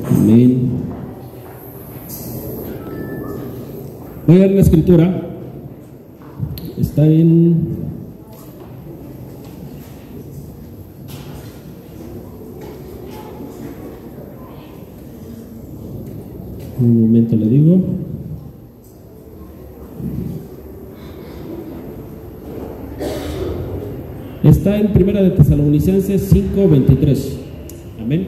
Amén. Voy a leer la escritura. Está en un momento, le digo. Está en Primera de Tesalonicenses 5:23. Amén.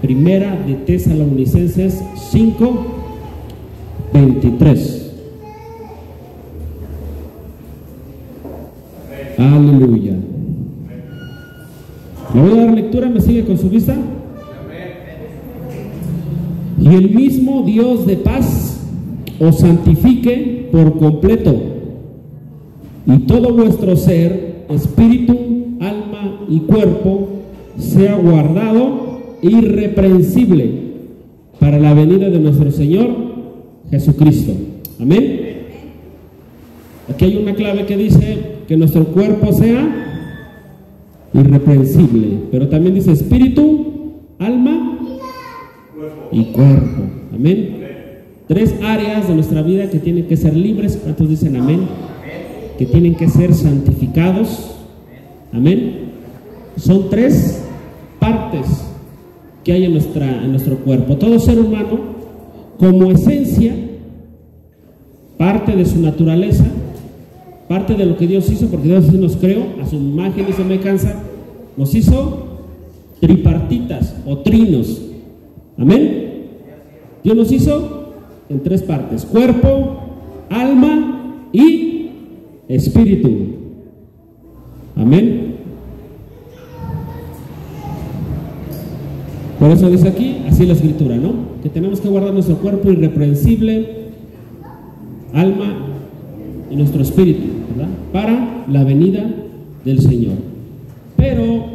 Primera de Tesalonicenses 5:23. Aleluya. Le voy a dar lectura, ¿me sigue con su vista? Y el mismo Dios de paz os santifique por completo, y todo vuestro ser, espíritu, alma y cuerpo, sea guardado irreprensible para la venida de nuestro Señor Jesucristo. Amén. Aquí hay una clave que dice que nuestro cuerpo sea irreprensible, pero también dice espíritu, alma y cuerpo. Amén. Tres áreas de nuestra vida que tienen que ser libres. ¿Cuántos dicen amén? Que tienen que ser santificados. Amén. Son tres partes que hay en nuestro cuerpo. Todo ser humano, como esencia, parte de su naturaleza, parte de lo que Dios hizo, porque Dios nos creó a su imagen y semejanza, nos hizo tripartitas o trinos. Amén. Dios nos hizo en tres partes: cuerpo, alma y espíritu. Amén. Por eso dice aquí, así la escritura, ¿no? Que tenemos que guardar nuestro cuerpo irreprensible, alma y nuestro espíritu, ¿verdad? Para la venida del Señor. Pero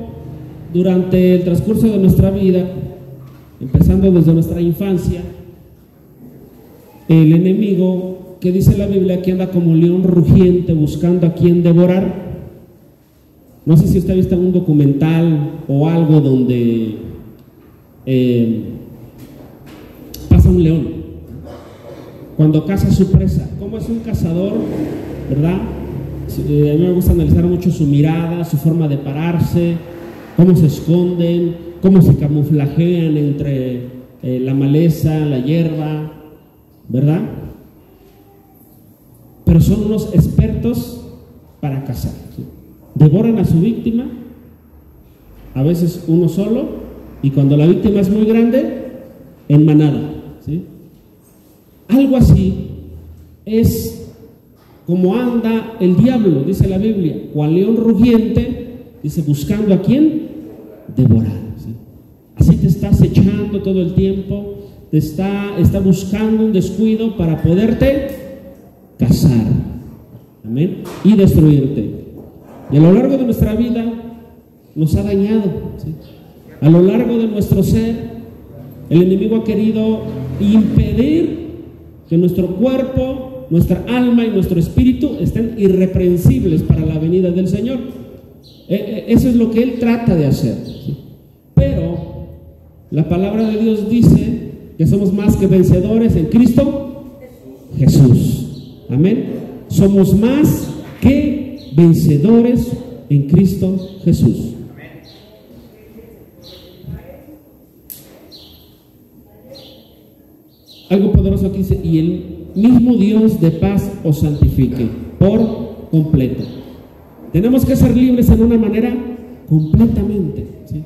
durante el transcurso de nuestra vida, empezando desde nuestra infancia, el enemigo, que dice la Biblia que anda como león rugiente buscando a quien devorar. No sé si usted ha visto un documental o algo donde pasa un león cuando caza su presa, como es un cazador, ¿verdad? A mí me gusta analizar mucho su mirada, su forma de pararse, cómo se esconden, cómo se camuflajean entre la maleza, la hierba, ¿verdad? Pero son unos expertos para cazar, ¿sí? Devoran a su víctima, a veces uno solo, y cuando la víctima es muy grande, en manada, ¿sí? Algo así es como anda el diablo, dice la Biblia, cual león rugiente, dice, buscando a quién devorar, ¿sí? Así te está acechando todo el tiempo, te está buscando un descuido para poderte cazar, amén, y destruirte. Y a lo largo de nuestra vida nos ha dañado, ¿sí? A lo largo de nuestro ser, el enemigo ha querido impedir que nuestro cuerpo, nuestra alma y nuestro espíritu estén irreprensibles para la venida del Señor. Eso es lo que él trata de hacer, ¿sí? Pero la palabra de Dios dice que somos más que vencedores en Cristo Jesús. Amén. Somos más que vencedores en Cristo Jesús. Algo poderoso aquí dice, y el mismo Dios de paz os santifique por completo. Tenemos que ser libres en una manera completamente, ¿sí?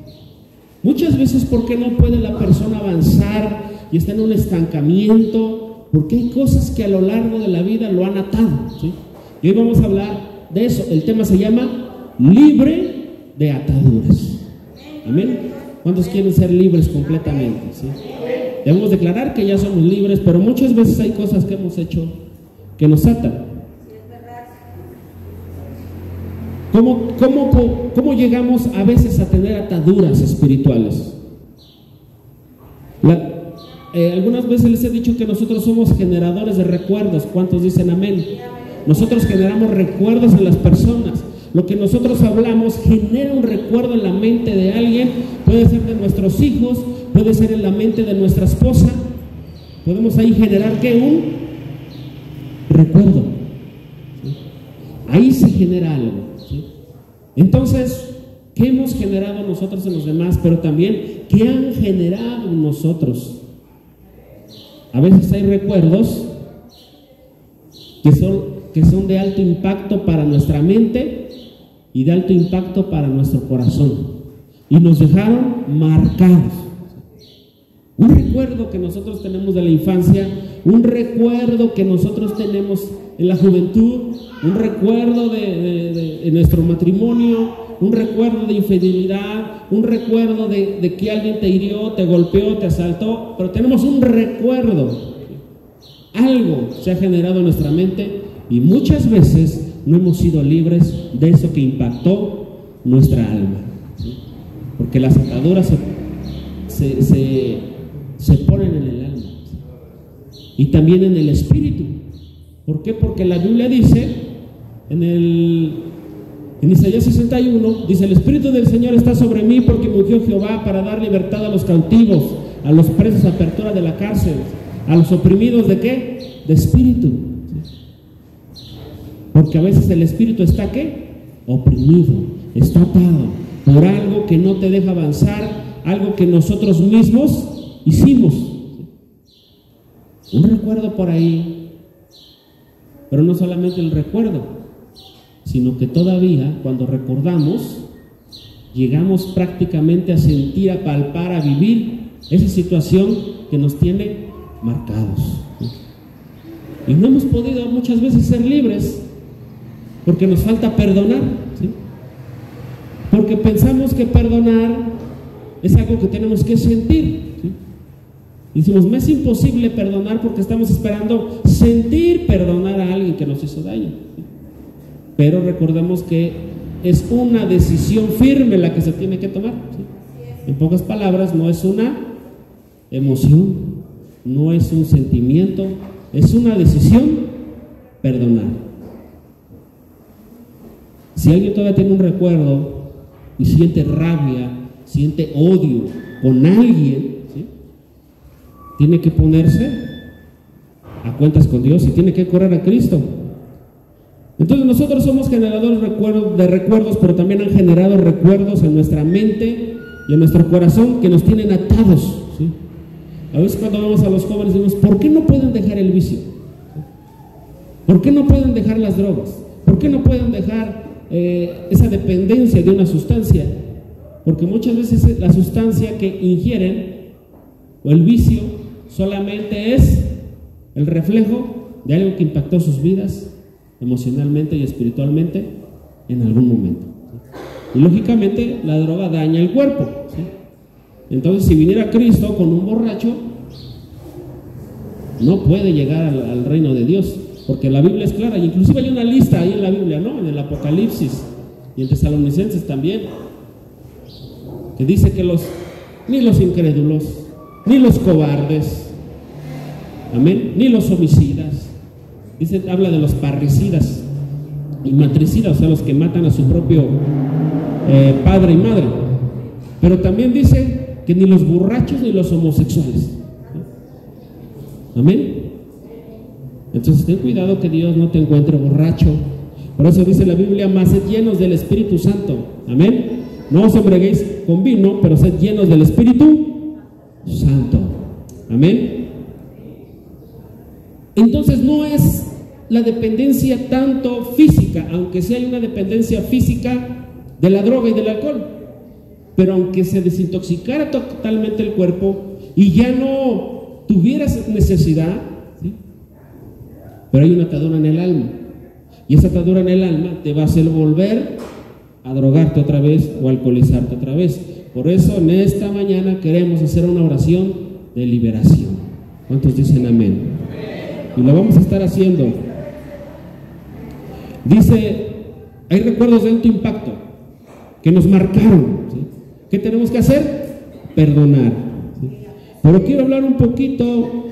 Muchas veces, ¿por qué no puede la persona avanzar y está en un estancamiento? Porque hay cosas que a lo largo de la vida lo han atado, ¿sí? Y hoy vamos a hablar de eso. El tema se llama libre de ataduras. Amén. ¿Cuántos quieren ser libres completamente? ¿Sí? Debemos declarar que ya somos libres, pero muchas veces hay cosas que hemos hecho que nos atan. ¿Cómo llegamos a veces a tener ataduras espirituales? Algunas veces les he dicho que nosotros somos generadores de recuerdos. ¿Cuántos dicen amén? Nosotros generamos recuerdos en las personas. Lo que nosotros hablamos genera un recuerdo en la mente de alguien. Puede ser de nuestros hijos, puede ser en la mente de nuestra esposa. Podemos ahí generar ¿qué? Un recuerdo, ¿sí? Ahí se genera algo, ¿sí? Entonces, ¿qué hemos generado nosotros en los demás? Pero también, ¿qué han generado en nosotros? A veces hay recuerdos que son de alto impacto para nuestra mente y de alto impacto para nuestro corazón, y nos dejaron marcados. Un recuerdo que nosotros tenemos de la infancia, un recuerdo que nosotros tenemos en la juventud, un recuerdo de nuestro matrimonio, un recuerdo de infidelidad, un recuerdo de que alguien te hirió, te golpeó, te asaltó, pero tenemos un recuerdo. Algo se ha generado en nuestra mente y muchas veces no hemos sido libres de eso que impactó nuestra alma, ¿sí? Porque las ataduras se ponen en el alma, ¿sí? Y también en el espíritu. ¿Por qué? Porque la Biblia dice en Isaías 61, dice: el Espíritu del Señor está sobre mí, porque me ungió Jehová para dar libertad a los cautivos, a los presos, apertura de la cárcel, a los oprimidos ¿de qué? De espíritu, ¿sí? Porque a veces el espíritu está ¿qué? Oprimido, está atado por algo que no te deja avanzar, algo que nosotros mismos hicimos, ¿sí? Un recuerdo por ahí, pero no solamente el recuerdo, sino que todavía cuando recordamos llegamos prácticamente a sentir, a palpar, a vivir esa situación que nos tiene marcados, ¿sí? Y no hemos podido muchas veces ser libres porque nos falta perdonar, ¿sí? Porque pensamos que perdonar es algo que tenemos que sentir, ¿sí? Y decimos, me es imposible perdonar porque estamos esperando sentir perdonar a alguien que nos hizo daño, ¿sí? Pero recordemos que es una decisión firme la que se tiene que tomar, ¿sí? En pocas palabras, no es una emoción, no es un sentimiento, es una decisión perdonar. Si alguien todavía tiene un recuerdo y siente rabia, siente odio con alguien, ¿sí? Tiene que ponerse a cuentas con Dios y tiene que correr a Cristo. Entonces nosotros somos generadores de recuerdos, pero también han generado recuerdos en nuestra mente y en nuestro corazón que nos tienen atados, ¿sí? A veces cuando vamos a los jóvenes decimos, ¿por qué no pueden dejar el vicio? ¿Por qué no pueden dejar las drogas? ¿Por qué no pueden dejar esa dependencia de una sustancia? Porque muchas veces la sustancia que ingieren o el vicio solamente es el reflejo de algo que impactó sus vidas emocionalmente y espiritualmente en algún momento, ¿sí? Y lógicamente la droga daña el cuerpo, ¿sí? Entonces si viniera Cristo con un borracho, no puede llegar al reino de Dios, porque la Biblia es clara, y inclusive hay una lista ahí en la Biblia, ¿no? En el Apocalipsis y en Tesalonicenses también, que dice que ni los incrédulos, ni los cobardes, amén, ni los homicidas, dice, habla de los parricidas y matricidas, o sea, los que matan a su propio padre y madre, pero también dice que ni los borrachos ni los homosexuales, ¿sí? Amén. Entonces ten cuidado que Dios no te encuentre borracho. Por eso dice la Biblia, más sed llenos del Espíritu Santo, amén. No os embriaguéis con vino, pero sed llenos del Espíritu Santo, amén. Entonces no es la dependencia tanto física, aunque sí hay una dependencia física de la droga y del alcohol, pero aunque se desintoxicara totalmente el cuerpo y ya no tuvieras necesidad, ¿sí? Pero hay una atadura en el alma, y esa atadura en el alma te va a hacer volver a drogarte otra vez o alcoholizarte otra vez. Por eso en esta mañana queremos hacer una oración de liberación. ¿Cuántos dicen amén? Y lo vamos a estar haciendo. Dice, hay recuerdos de alto impacto que nos marcaron, ¿sí? ¿Qué tenemos que hacer? Perdonar, ¿sí? Pero quiero hablar un poquito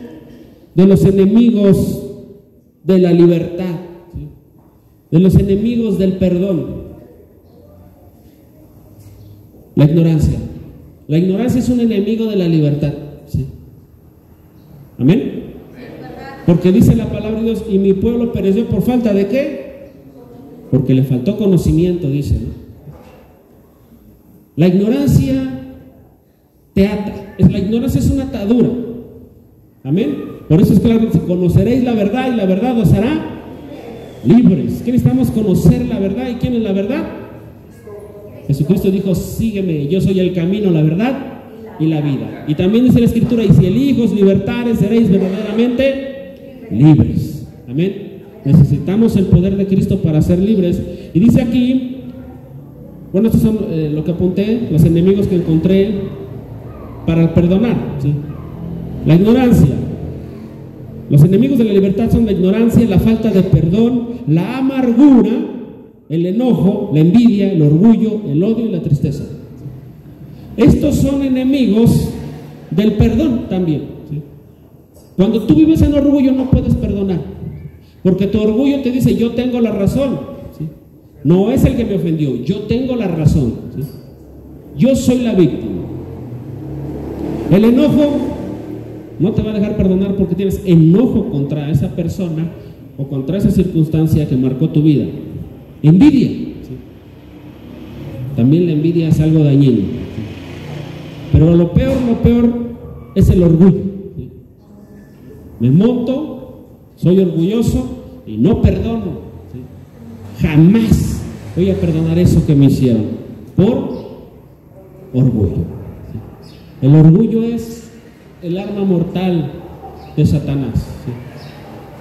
de los enemigos de la libertad, ¿sí? De los enemigos del perdón. La ignorancia. La ignorancia es un enemigo de la libertad. ¿Sí? Amén. Porque dice la palabra de Dios, y mi pueblo pereció por falta de ¿qué? Porque le faltó conocimiento, dice, ¿no? La ignorancia te ata. La ignorancia es una atadura. Amén. Por eso es claro, conoceréis la verdad y la verdad os hará libres. ¿Qué necesitamos? Conocer la verdad. ¿Y quién es la verdad? Jesucristo dijo, sígueme, yo soy el camino, la verdad y la vida. Y también dice la Escritura, y si el Hijo os libertare, seréis verdaderamente libres. Amén. Necesitamos el poder de Cristo para ser libres. Y dice aquí, bueno, estos son lo que apunté, los enemigos que encontré para perdonar, ¿sí? La ignorancia. Los enemigos de la libertad son la ignorancia, la falta de perdón, la amargura, el enojo, la envidia, el orgullo, el odio y la tristeza. Estos son enemigos del perdón también, ¿sí? Cuando tú vives en orgullo no puedes perdonar, porque tu orgullo te dice, yo tengo la razón, ¿sí? No es el que me ofendió, yo tengo la razón, ¿sí? Yo soy la víctima. El enojo no te va a dejar perdonar porque tienes enojo contra esa persona o contra esa circunstancia que marcó tu vida. Envidia, ¿sí? También la envidia es algo dañino, ¿sí? Pero lo peor es el orgullo, ¿sí? Me monto, soy orgulloso y no perdono, ¿sí? Jamás voy a perdonar eso que me hicieron por orgullo, ¿sí? El orgullo es el arma mortal de Satanás, ¿sí?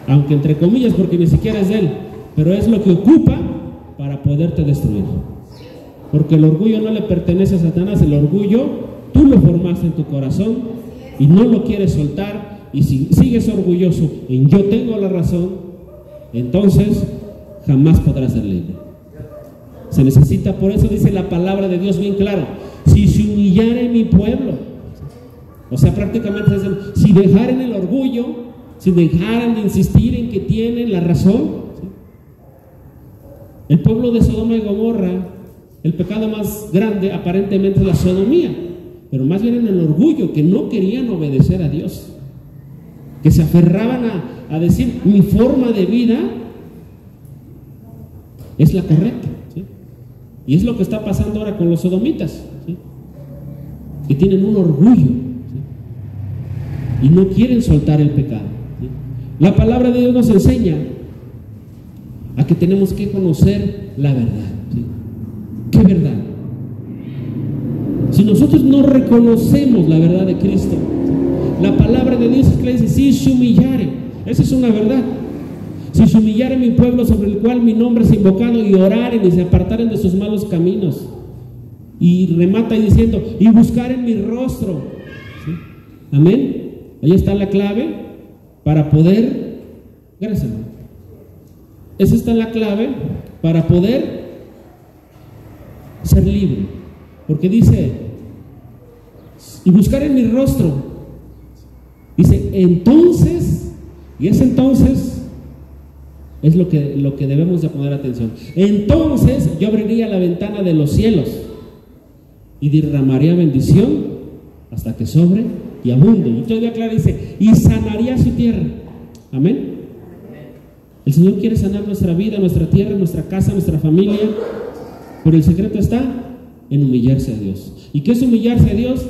Aunque entre comillas, porque ni siquiera es de él, pero es lo que ocupa para poderte destruir. Porque el orgullo no le pertenece a Satanás, el orgullo tú lo formaste en tu corazón y no lo quieres soltar, y si sigues orgulloso en yo tengo la razón, entonces jamás podrás ser libre. Se necesita, por eso dice la palabra de Dios bien claro, si se humillare mi pueblo, o sea, prácticamente si dejaran el orgullo, si dejaran de insistir en que tienen la razón, ¿sí? El pueblo de Sodoma y Gomorra, el pecado más grande aparentemente es la sodomía, pero más bien en el orgullo, que no querían obedecer a Dios, que se aferraban a decir, mi forma de vida es la correcta, ¿sí? Y es lo que está pasando ahora con los sodomitas, ¿sí? Que tienen un orgullo, ¿sí? Y no quieren soltar el pecado, ¿sí? La palabra de Dios nos enseña a que tenemos que conocer la verdad, ¿sí? ¿Qué verdad? Si nosotros no reconocemos la verdad de Cristo, ¿sí? La palabra de Dios es que le dice, si se humillare, esa es una verdad. Si se humillare mi pueblo sobre el cual mi nombre es invocado, y oraren y se apartaren de sus malos caminos, y remata y diciendo, y buscaren mi rostro, ¿sí? Amén. Ahí está la clave para poder, gracias, esa está la clave para poder ser libre, porque dice, y buscar en mi rostro, dice, entonces, y ese entonces es lo que debemos de poner atención. Entonces yo abriría la ventana de los cielos y derramaría bendición hasta que sobre y abunde. Y todavía claro dice, y sanaría su tierra. Amén. El Señor quiere sanar nuestra vida, nuestra tierra, nuestra casa, nuestra familia, pero el secreto está en humillarse a Dios. ¿Y qué es humillarse a Dios?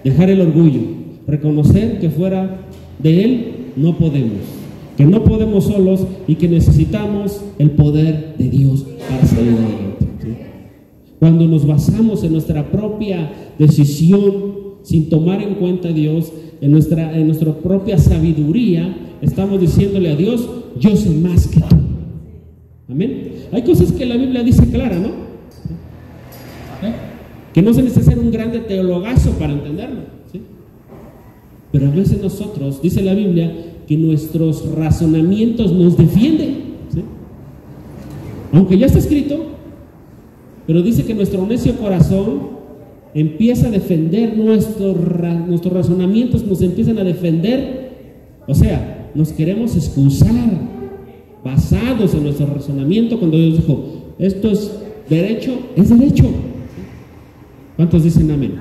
Dejar el orgullo, reconocer que fuera de Él no podemos, que no podemos solos y que necesitamos el poder de Dios para salir adelante, ¿sí? Cuando nos basamos en nuestra propia decisión, sin tomar en cuenta a Dios, en nuestra propia sabiduría, estamos diciéndole a Dios, yo sé más que tú. Amén. Hay cosas que la Biblia dice clara, ¿no? Que no se necesita ser un grande teologazo para entenderlo, ¿sí? Pero a veces nosotros, dice la Biblia, que nuestros razonamientos nos defienden, ¿sí? Aunque ya está escrito, pero dice que nuestro necio corazón empieza a defender nuestros razonamientos, nos empiezan a defender, o sea, nos queremos excusar basados en nuestro razonamiento cuando Dios dijo, esto es derecho, es derecho. ¿Cuántos dicen amén?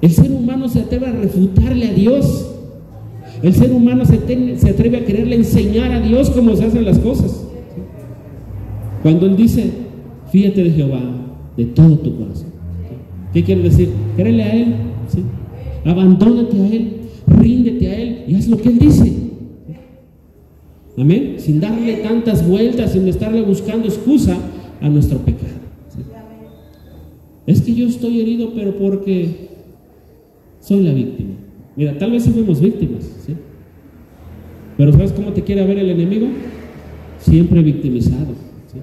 El ser humano se atreve a refutarle a Dios. El ser humano se atreve a quererle enseñar a Dios cómo se hacen las cosas. Cuando Él dice, fíjate de Jehová de todo tu corazón. ¿Qué quiere decir? Créele a Él, ¿sí? Abandónate a Él, ríndete a Él y haz lo que Él dice. Amén. Sin darle tantas vueltas, sin estarle buscando excusa a nuestro pecado. ¿Sí? Es que yo estoy herido, pero porque soy la víctima. Mira, tal vez sí fuimos víctimas, ¿sí? Pero ¿sabes cómo te quiere ver el enemigo? Siempre victimizado, ¿sí?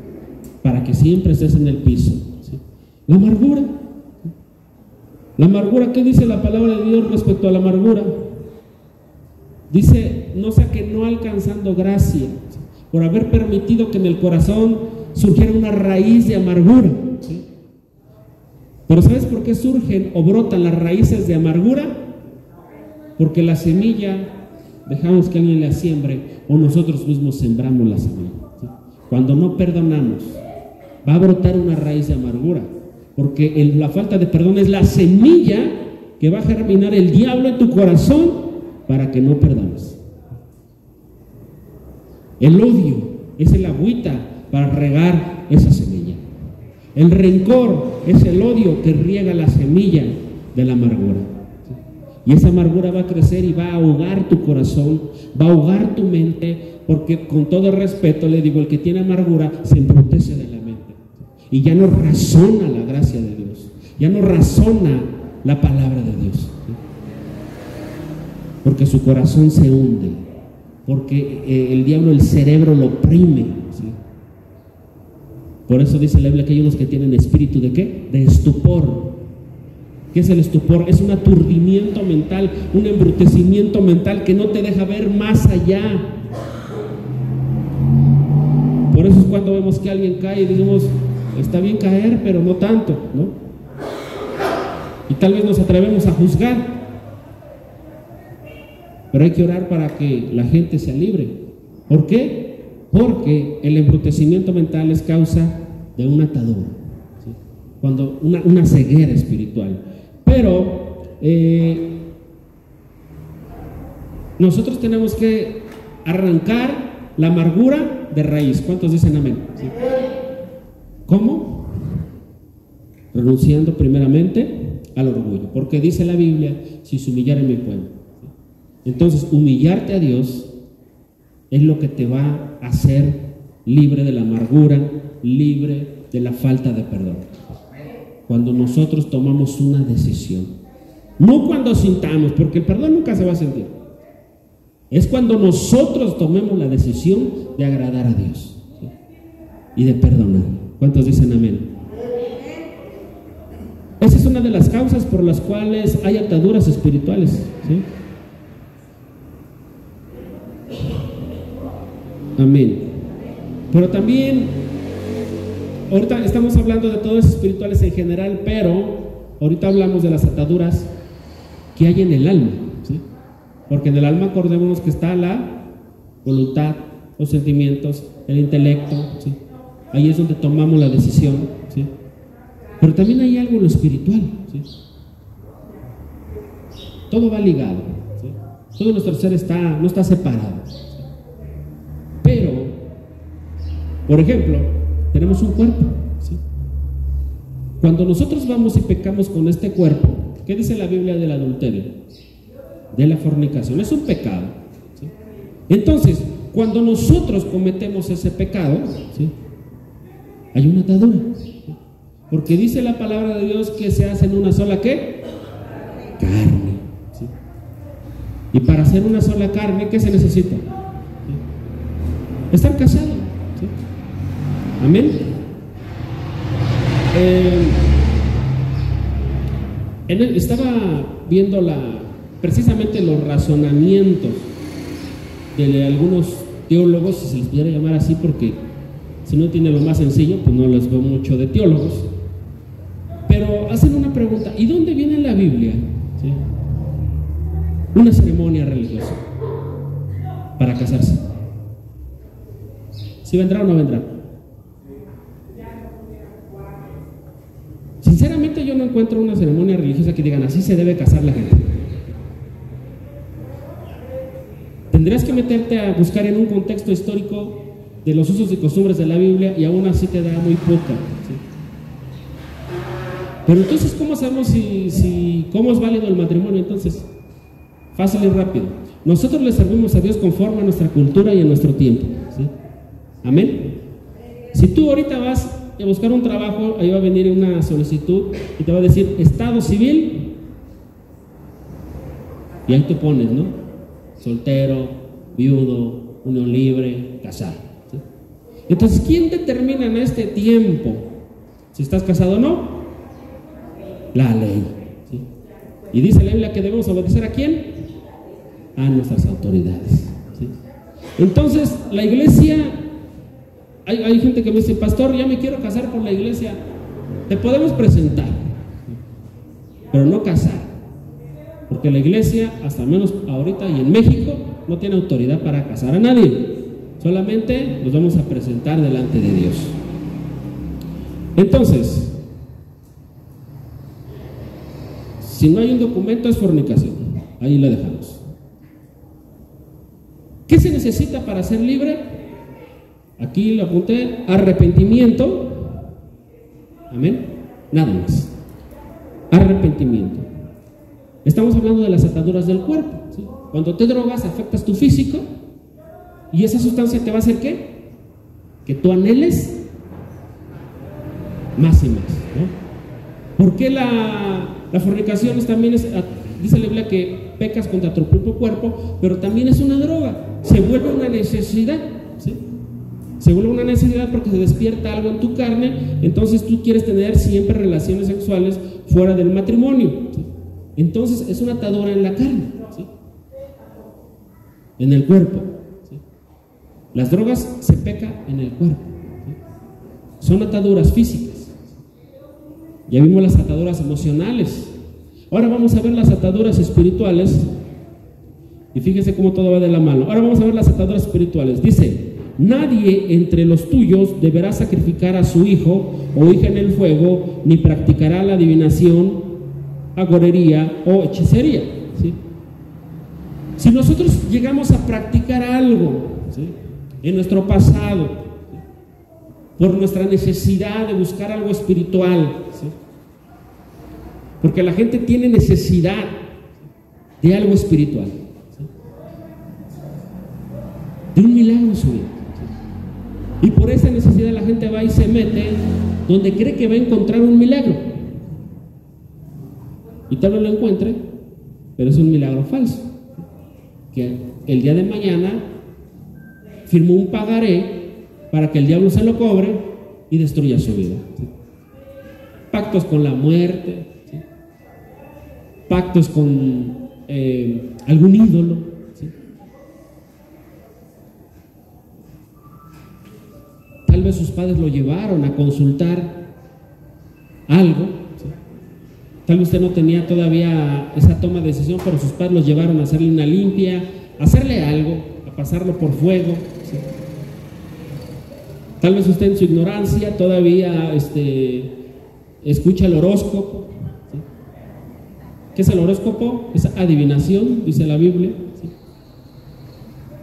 Para que siempre estés en el piso, ¿sí? La amargura. La amargura, ¿qué dice la palabra de Dios respecto a la amargura? Dice, no sea que no alcanzando gracia, ¿sí? Por haber permitido que en el corazón surgiera una raíz de amargura, ¿sí? Pero ¿sabes por qué surgen o brotan las raíces de amargura? Porque la semilla dejamos que alguien la siembre o nosotros mismos sembramos la semilla, ¿sí? Cuando no perdonamos, va a brotar una raíz de amargura, porque la falta de perdón es la semilla que va a germinar el diablo en tu corazón para que no perdones. El odio es el agüita para regar esa semilla. El rencor es el odio que riega la semilla de la amargura. Y esa amargura va a crecer y va a ahogar tu corazón, va a ahogar tu mente, porque con todo respeto le digo, el que tiene amargura se embrutece de la mente y ya no razona la gracia de Dios, ya no razona la palabra de Dios, ¿sí? Porque su corazón se hunde, porque el diablo, el cerebro lo oprime, ¿sí? Por eso dice la Biblia que hay unos que tienen espíritu ¿de qué? De estupor. ¿Qué es el estupor? Es un aturdimiento mental, un embrutecimiento mental que no te deja ver más allá. Por eso es cuando vemos que alguien cae y decimos, está bien caer, pero no tanto, ¿no? Y tal vez nos atrevemos a juzgar, pero hay que orar para que la gente sea libre. ¿Por qué? Porque el embrutecimiento mental es causa de una atadura, ¿sí? Cuando una ceguera espiritual. Pero nosotros tenemos que arrancar la amargura de raíz. ¿Cuántos dicen amén? ¿Sí? ¿Cómo? Renunciando primeramente al orgullo, porque dice la Biblia, si se humillare mi pueblo. Entonces, humillarte a Dios es lo que te va a hacer libre de la amargura, libre de la falta de perdón. Cuando nosotros tomamos una decisión, no cuando sintamos, porque el perdón nunca se va a sentir, es cuando nosotros tomemos la decisión de agradar a Dios, ¿sí? Y de perdonar. ¿Cuántos dicen amén? Esa es una de las causas por las cuales hay ataduras espirituales, ¿sí? Amén. Pero también, ahorita estamos hablando de todos espirituales en general, pero ahorita hablamos de las ataduras que hay en el alma, ¿sí? Porque en el alma, acordémonos que está la voluntad, los sentimientos, el intelecto, ¿sí? Ahí es donde tomamos la decisión, ¿sí? Pero también hay algo en lo espiritual, ¿sí? Todo va ligado, ¿sí? Todo nuestro ser no está separado, ¿sí? Pero, por ejemplo, tenemos un cuerpo, ¿sí? Cuando nosotros vamos y pecamos con este cuerpo, ¿qué dice la Biblia del adulterio? De la fornicación, es un pecado, ¿sí? Entonces, cuando nosotros cometemos ese pecado, ¿sí? Hay una atadura, ¿sí? Porque dice la palabra de Dios que se hace en una sola, ¿qué? Carne, ¿sí? Y para hacer una sola carne, ¿qué se necesita? ¿Sí? Estar casado, ¿sí? Amén. Estaba viendo precisamente los razonamientos de algunos teólogos, si se les pudiera llamar así, porque si no tiene lo más sencillo, pues no les veo mucho de teólogos, pero hacen una pregunta: ¿y dónde viene en la Biblia, ¿sí? una ceremonia religiosa para casarse? ¿Si vendrá o no vendrá? encuentro una ceremonia religiosa que digan así se debe casar la gente. Tendrías que meterte a buscar en un contexto histórico de los usos y costumbres de la Biblia y aún así te da muy poca, ¿sí? Pero entonces, ¿cómo sabemos cómo es válido el matrimonio? Entonces, fácil y rápido. Nosotros le servimos a Dios conforme a nuestra cultura y a nuestro tiempo, ¿sí? Amén. Si tú ahorita vas a buscar un trabajo, ahí va a venir una solicitud y te va a decir estado civil, y ahí tú pones, ¿no? Soltero, viudo, unión libre, casado, ¿sí? Entonces, ¿quién determina en este tiempo si estás casado o no? La ley, ¿sí? Y dice la Biblia que debemos obedecer ¿a quién? A nuestras autoridades, ¿sí? Entonces, la iglesia, hay gente que me dice, pastor, ya me quiero casar con la iglesia. Te podemos presentar, pero no casar, porque la iglesia, hasta menos ahorita y en México, no tiene autoridad para casar a nadie. Solamente nos vamos a presentar delante de Dios. Entonces, si no hay un documento es fornicación. Ahí lo dejamos. ¿Qué se necesita para ser libre? Aquí lo apunté: arrepentimiento. Amén. Nada más. Arrepentimiento. Estamos hablando de las ataduras del cuerpo, ¿sí? Cuando te drogas afectas tu físico y esa sustancia te va a hacer ¿qué? Que tú anheles más y más, ¿no? ¿Por qué la fornicación también dice la Biblia que pecas contra tu propio cuerpo, pero también es una droga? Se vuelve una necesidad, ¿sí? Se vuelve una necesidad porque se despierta algo en tu carne, entonces tú quieres tener siempre relaciones sexuales fuera del matrimonio, ¿sí? Entonces es una atadura en la carne, ¿sí? En el cuerpo, ¿sí? Las drogas se peca en el cuerpo, ¿sí? Son ataduras físicas. Ya vimos las ataduras emocionales. Ahora vamos a ver las ataduras espirituales. Y fíjense cómo todo va de la mano. Ahora vamos a ver las ataduras espirituales. Dice: nadie entre los tuyos deberá sacrificar a su hijo o hija en el fuego, ni practicará la adivinación, agorería o hechicería, ¿sí? Si nosotros llegamos a practicar algo, ¿sí?, en nuestro pasado, ¿sí?, por nuestra necesidad de buscar algo espiritual, ¿sí?, porque la gente tiene necesidad de algo espiritual, ¿sí?, de un milagro en su vida, ¿sí?, y por esa necesidad la gente va y se mete donde cree que va a encontrar un milagro. Y tal vez lo encuentre, pero es un milagro falso, que el día de mañana firmó un pagaré para que el diablo se lo cobre y destruya su vida, ¿sí? Pactos con la muerte, ¿sí?, pactos con algún ídolo, ¿sí? Tal vez sus padres lo llevaron a consultar algo, ¿sí? Tal vez usted no tenía todavía esa toma de decisión, pero sus padres los llevaron a hacerle una limpia, a hacerle algo, a pasarlo por fuego, ¿sí? Tal vez usted en su ignorancia todavía escucha el horóscopo, ¿sí? ¿Qué es el horóscopo? Es adivinación, dice la Biblia, ¿sí?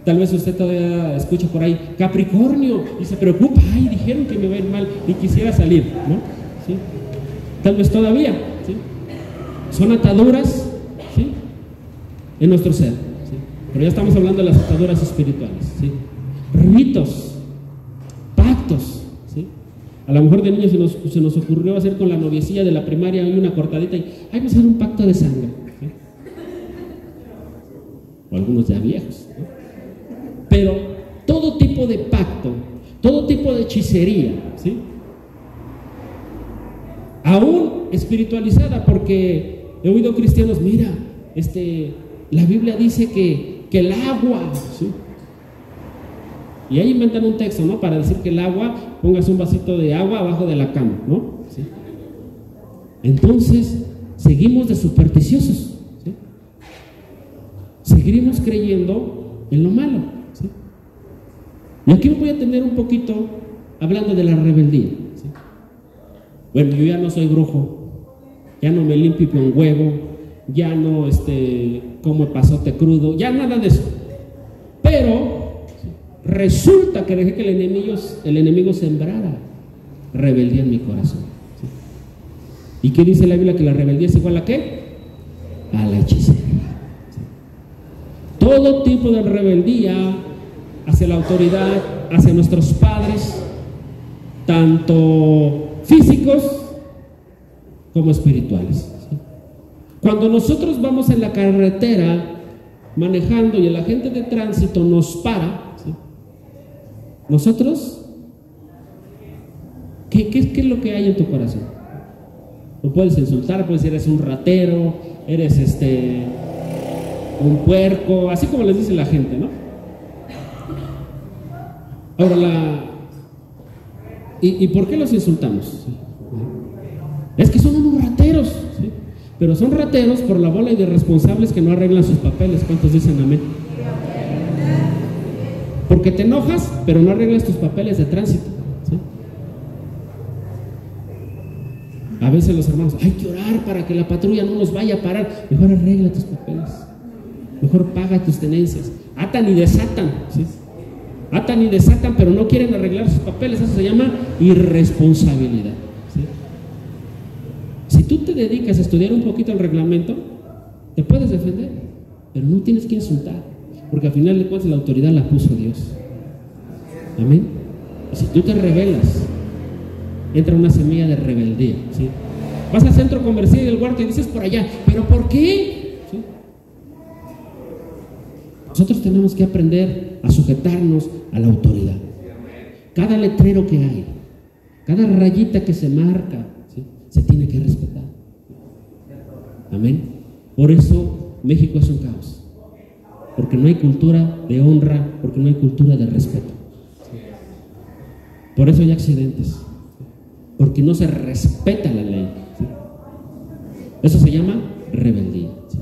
Tal vez usted todavía escucha por ahí Capricornio y se preocupa: ay, dijeron que me va a ir mal y quisiera salir, ¿no? ¿Sí? Tal vez todavía, ¿sí? Son ataduras, ¿sí?, en nuestro ser, ¿sí? Pero ya estamos hablando de las ataduras espirituales, ¿sí? Ritos, pactos, ¿sí? A lo mejor de niños se nos ocurrió hacer con la noviecilla de la primaria una cortadita y vamos a hacer un pacto de sangre, ¿sí?, o algunos ya viejos, ¿no? Pero todo tipo de pacto, todo tipo de hechicería, ¿sí?, aún espiritualizada, porque he oído cristianos: mira, la Biblia dice que el agua, ¿sí?, y ahí inventan un texto, ¿no?, para decir que el agua, pongas un vasito de agua abajo de la cama, ¿no? ¿Sí? Entonces seguimos de supersticiosos, ¿sí?, seguimos creyendo en lo malo, ¿sí? Y aquí me voy a tener un poquito hablando de la rebeldía, ¿sí? Bueno, yo ya no soy brujo, ya no me limpio con huevo, ya no como pasote crudo, ya nada de eso. Pero resulta que dejé que el enemigo sembrara rebeldía en mi corazón. ¿Y qué dice la Biblia? Que la rebeldía es igual a ¿qué? A la hechicería. Todo tipo de rebeldía hacia la autoridad, hacia nuestros padres, tanto físicos como espirituales. Cuando nosotros vamos en la carretera manejando y el agente de tránsito nos para, ¿sí? Nosotros, ¿qué es lo que hay en tu corazón? Lo puedes insultar, puedes decir eres un ratero, eres un puerco, así como les dice la gente, ¿no? Ahora, ¿y por qué los insultamos? Es que son unos rateros, ¿sí? Pero son rateros por la bola de irresponsables que no arreglan sus papeles. ¿Cuántos dicen amén? Porque te enojas, pero no arreglas tus papeles de tránsito, ¿sí? A veces los hermanos, hay que orar para que la patrulla no nos vaya a parar. Mejor arregla tus papeles, mejor paga tus tenencias. Atan y desatan, ¿sí? Atan y desatan, pero no quieren arreglar sus papeles. Eso se llama irresponsabilidad, ¿sí? Si tú te dedicas a estudiar un poquito el reglamento, te puedes defender, pero no tienes que insultar, porque al final de cuentas la autoridad la puso Dios. Amén. Y si tú te rebelas, entra una semilla de rebeldía, ¿sí? Vas al centro comercial y el guardia dices por allá, ¿pero por qué? ¿Sí? Nosotros tenemos que aprender a sujetarnos a la autoridad. Cada letrero que hay, cada rayita que se marca, ¿sí? Se tiene que respetar. Amén. Por eso México es un caos, porque no hay cultura de honra, porque no hay cultura de respeto. Por eso hay accidentes, porque no se respeta la ley, ¿sí? Eso se llama rebeldía, ¿sí?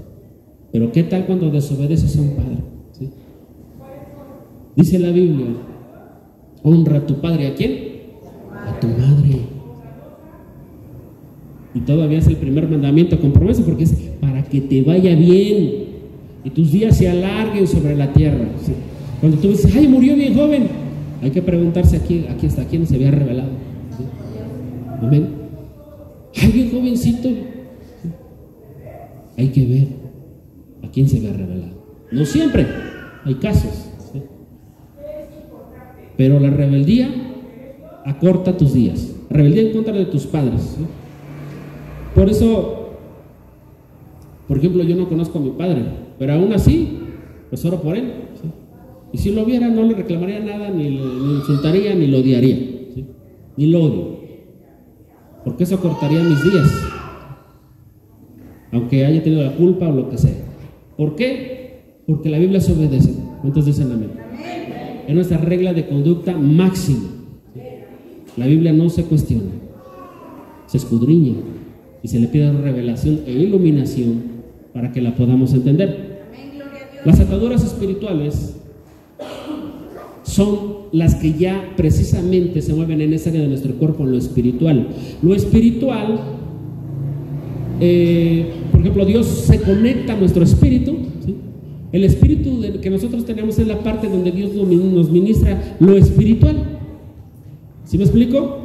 Pero ¿qué tal cuando desobedeces a un padre? ¿Sí? Dice la Biblia, honra a tu padre. ¿A quién? A tu madre. Y todavía es el primer mandamiento con promesa, porque es para que te vaya bien y tus días se alarguen sobre la tierra, ¿sí? Cuando tú dices, ay, murió bien joven, hay que preguntarse aquí hasta quién se había revelado, ¿sí? Amén. Ay, bien jovencito, ¿sí? Hay que ver a quién se había revelado. No siempre, hay casos, ¿sí? Pero la rebeldía acorta tus días. Rebeldía en contra de tus padres, ¿sí? Por eso, por ejemplo, yo no conozco a mi padre, pero aún así, pues oro por él, ¿sí? Y si lo viera, no le reclamaría nada, ni le insultaría, ni lo odiaría, ¿sí? Ni lo odio, porque eso cortaría mis días, aunque haya tenido la culpa o lo que sea. ¿Por qué? Porque la Biblia se obedece. ¿Cuántos dicen amén? Es nuestra regla de conducta máxima, ¿sí? La Biblia no se cuestiona, se escudriña y se le pide revelación e iluminación para que la podamos entender. Las ataduras espirituales son las que ya precisamente se mueven en esa área de nuestro cuerpo, en lo espiritual. Lo espiritual, por ejemplo, Dios se conecta a nuestro espíritu, ¿sí? El espíritu que nosotros tenemos es la parte donde Dios nos ministra lo espiritual. ¿Sí me explico?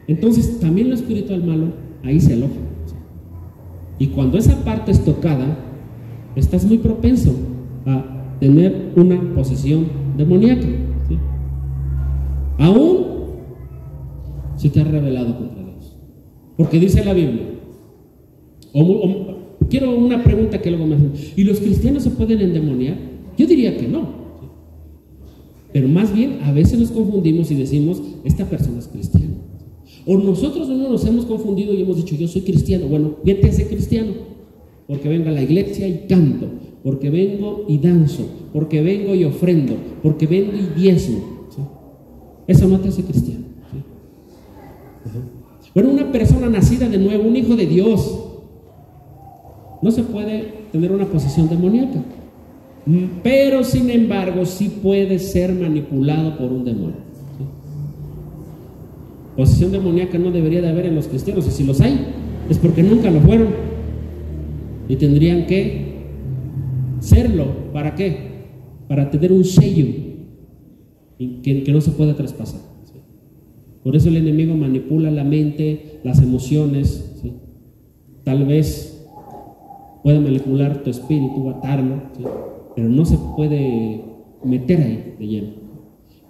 Entonces también lo espiritual malo ahí se aloja. Y cuando esa parte es tocada, estás muy propenso a tener una posesión demoníaca, ¿sí? Aún si te has rebelado contra Dios. Porque dice la Biblia, quiero una pregunta que luego me hacen, ¿y los cristianos se pueden endemoniar? Yo diría que no, ¿sí? Pero más bien a veces nos confundimos y decimos, esta persona es cristiana. O nosotros no nos hemos confundido y hemos dicho, yo soy cristiano. Bueno, vete a ser cristiano, porque vengo a la iglesia y canto, porque vengo y danzo, porque vengo y ofrendo, porque vengo y diezmo, ¿sí? Eso no te hace cristiano, ¿sí? Bueno, una persona nacida de nuevo, un hijo de Dios, no se puede tener una posesión demoníaca, pero sin embargo sí puede ser manipulado por un demonio. Posesión demoníaca no debería de haber en los cristianos, y si los hay, es porque nunca lo fueron y tendrían que serlo. ¿Para qué? Para tener un sello que no se puede traspasar. ¿Sí? Por eso el enemigo manipula la mente, las emociones, ¿sí? Tal vez pueda manipular tu espíritu, atarlo, ¿sí? Pero no se puede meter ahí de lleno.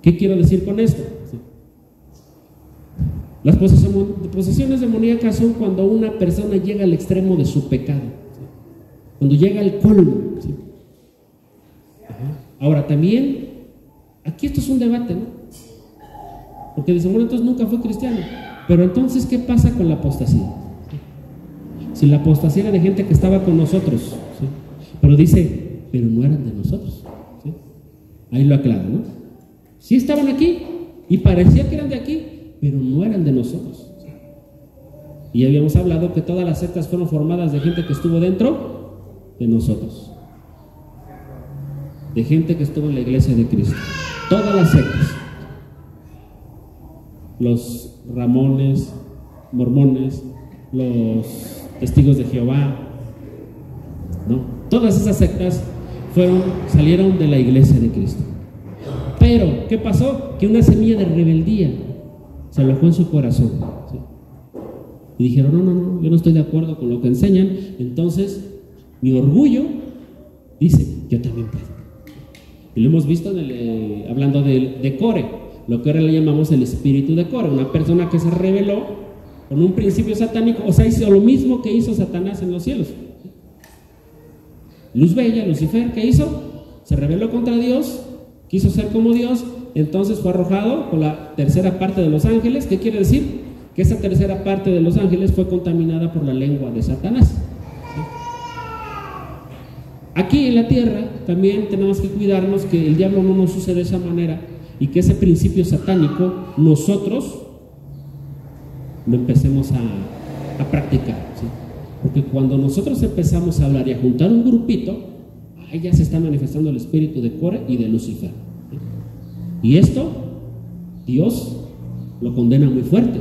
¿Qué quiero decir con esto? ¿Sí? Las posesiones demoníacas son cuando una persona llega al extremo de su pecado, ¿sí? Cuando llega al colmo, ¿sí? Ahora también, aquí esto es un debate, ¿no? Porque dicen, bueno, entonces nunca fue cristiano. Pero entonces, ¿qué pasa con la apostasía? ¿Sí? Si la apostasía era de gente que estaba con nosotros, ¿sí? Pero dice, pero no eran de nosotros, ¿sí? Ahí lo aclara, ¿no? Sí estaban aquí y parecía que eran de aquí, pero no eran de nosotros, ¿sí? Y habíamos hablado que todas las sectas fueron formadas de gente que estuvo dentro de nosotros, de gente que estuvo en la iglesia de Cristo. Todas las sectas, los ramones, mormones, los testigos de Jehová, ¿no? Todas esas sectas salieron de la iglesia de Cristo. Pero, ¿qué pasó? Que una semilla de rebeldía se alojó en su corazón, ¿sí? Y dijeron, no, yo no estoy de acuerdo con lo que enseñan. Entonces, mi orgullo dice, yo también puedo. Y lo hemos visto hablando de Core, lo que ahora le llamamos el espíritu de Core, una persona que se rebeló con un principio satánico, o sea, hizo lo mismo que hizo Satanás en los cielos. Luz bella, Lucifer, ¿qué hizo? Se rebeló contra Dios, quiso ser como Dios, entonces fue arrojado con la tercera parte de los ángeles. ¿Qué quiere decir? Que esa tercera parte de los ángeles fue contaminada por la lengua de Satanás. Aquí en la tierra también tenemos que cuidarnos que el diablo no nos use de esa manera y que ese principio satánico nosotros lo empecemos a practicar, ¿sí? Porque cuando nosotros empezamos a hablar y a juntar un grupito, ahí ya se está manifestando el espíritu de Core y de Lucifer, ¿sí? Y esto Dios lo condena muy fuerte.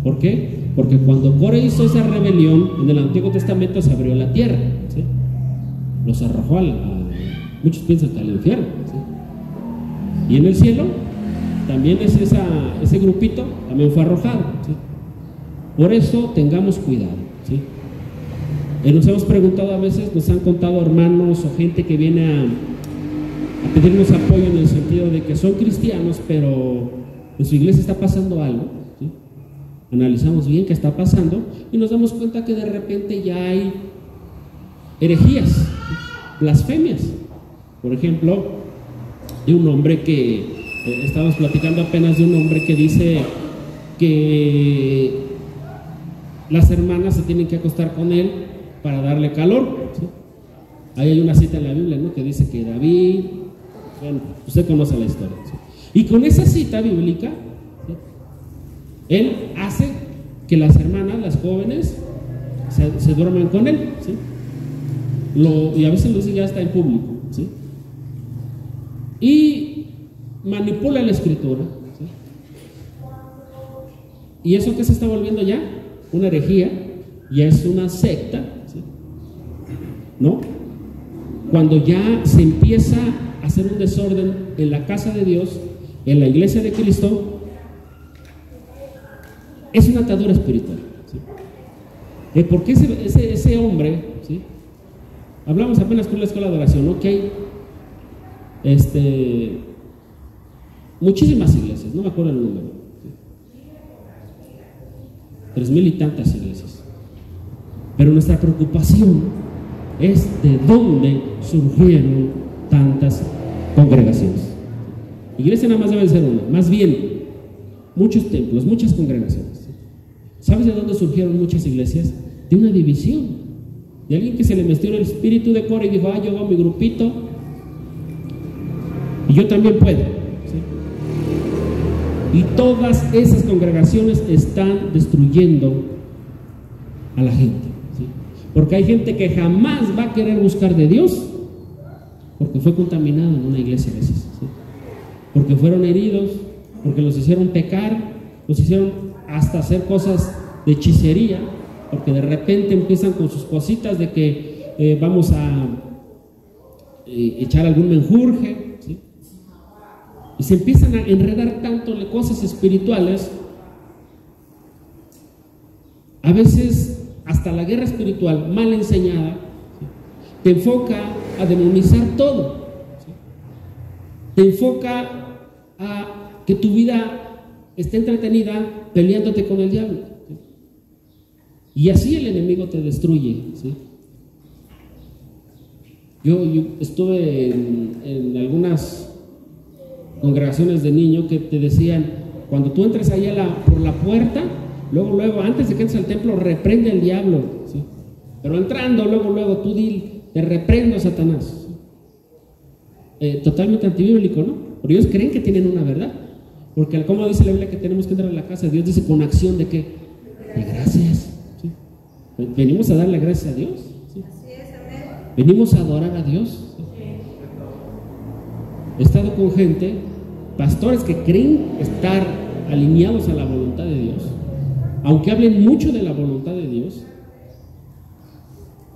¿Por qué? Porque cuando Core hizo esa rebelión en el Antiguo Testamento se abrió la tierra, ¿sí? Los arrojó muchos piensan que al infierno, ¿sí? Y en el cielo también ese grupito también fue arrojado, ¿sí? Por eso tengamos cuidado, ¿sí? Nos hemos preguntado a veces, nos han contado hermanos o gente que viene a pedirnos apoyo en el sentido de que son cristianos, pero en su iglesia está pasando algo, ¿sí? Analizamos bien qué está pasando y nos damos cuenta que de repente ya hay herejías, blasfemias. Por ejemplo, de un hombre que estábamos platicando apenas de un hombre que dice que las hermanas se tienen que acostar con él para darle calor, ¿sí? Ahí hay una cita en la Biblia, ¿no? Que dice que David, bueno, usted conoce la historia, ¿sí? Y con esa cita bíblica, ¿sí? Él hace que las hermanas, las jóvenes, se duerman con él, ¿sí? Y a veces lo dice ya hasta en público, ¿sí? Y manipula la escritura, ¿sí? Y eso que se está volviendo ya una herejía, ya es una secta, ¿sí? ¿No? Cuando ya se empieza a hacer un desorden en la casa de Dios, en la iglesia de Cristo, es una atadura espiritual, ¿sí? Porque ese hombre, ¿sí? Hablamos apenas con la escuela de oración, ¿no? Que hay muchísimas iglesias, no me acuerdo el número, ¿sí? 3,000 y tantas iglesias. Pero nuestra preocupación es de dónde surgieron tantas congregaciones. Iglesia nada más debe ser una, más bien muchos templos, muchas congregaciones, ¿sí? ¿Sabes de dónde surgieron muchas iglesias? De una división, de alguien que se le metió en el espíritu de Core y dijo, yo hago mi grupito y yo también puedo, ¿sí? Y todas esas congregaciones están destruyendo a la gente, ¿sí? Porque hay gente que jamás va a querer buscar de Dios porque fue contaminado en una iglesia a veces, ¿sí? Porque fueron heridos, porque los hicieron pecar, los hicieron hasta hacer cosas de hechicería, porque de repente empiezan con sus cositas de que vamos a echar algún menjurje, ¿sí? Y se empiezan a enredar tanto en cosas espirituales, a veces hasta la guerra espiritual mal enseñada, ¿sí?, te enfoca a demonizar todo, ¿sí? Te enfoca a que tu vida esté entretenida peleándote con el diablo, ¿sí? Y así el enemigo te destruye, ¿sí? Yo estuve en algunas congregaciones de niños que te decían, cuando tú entres ahí por la puerta, luego, antes de que entres al templo, reprende al diablo, ¿sí? Pero entrando, luego, tú te reprendo, Satanás, ¿sí? Totalmente antibíblico, ¿no? Porque ellos creen que tienen una verdad, porque como dice la Biblia que tenemos que entrar a la casa de Dios, dice con acción de ¿qué? De gracias, ¿sí? Venimos a darle gracias a Dios, ¿sí? Venimos a adorar a Dios, ¿sí? He estado con gente, pastores que creen estar alineados a la voluntad de Dios, aunque hablen mucho de la voluntad de Dios,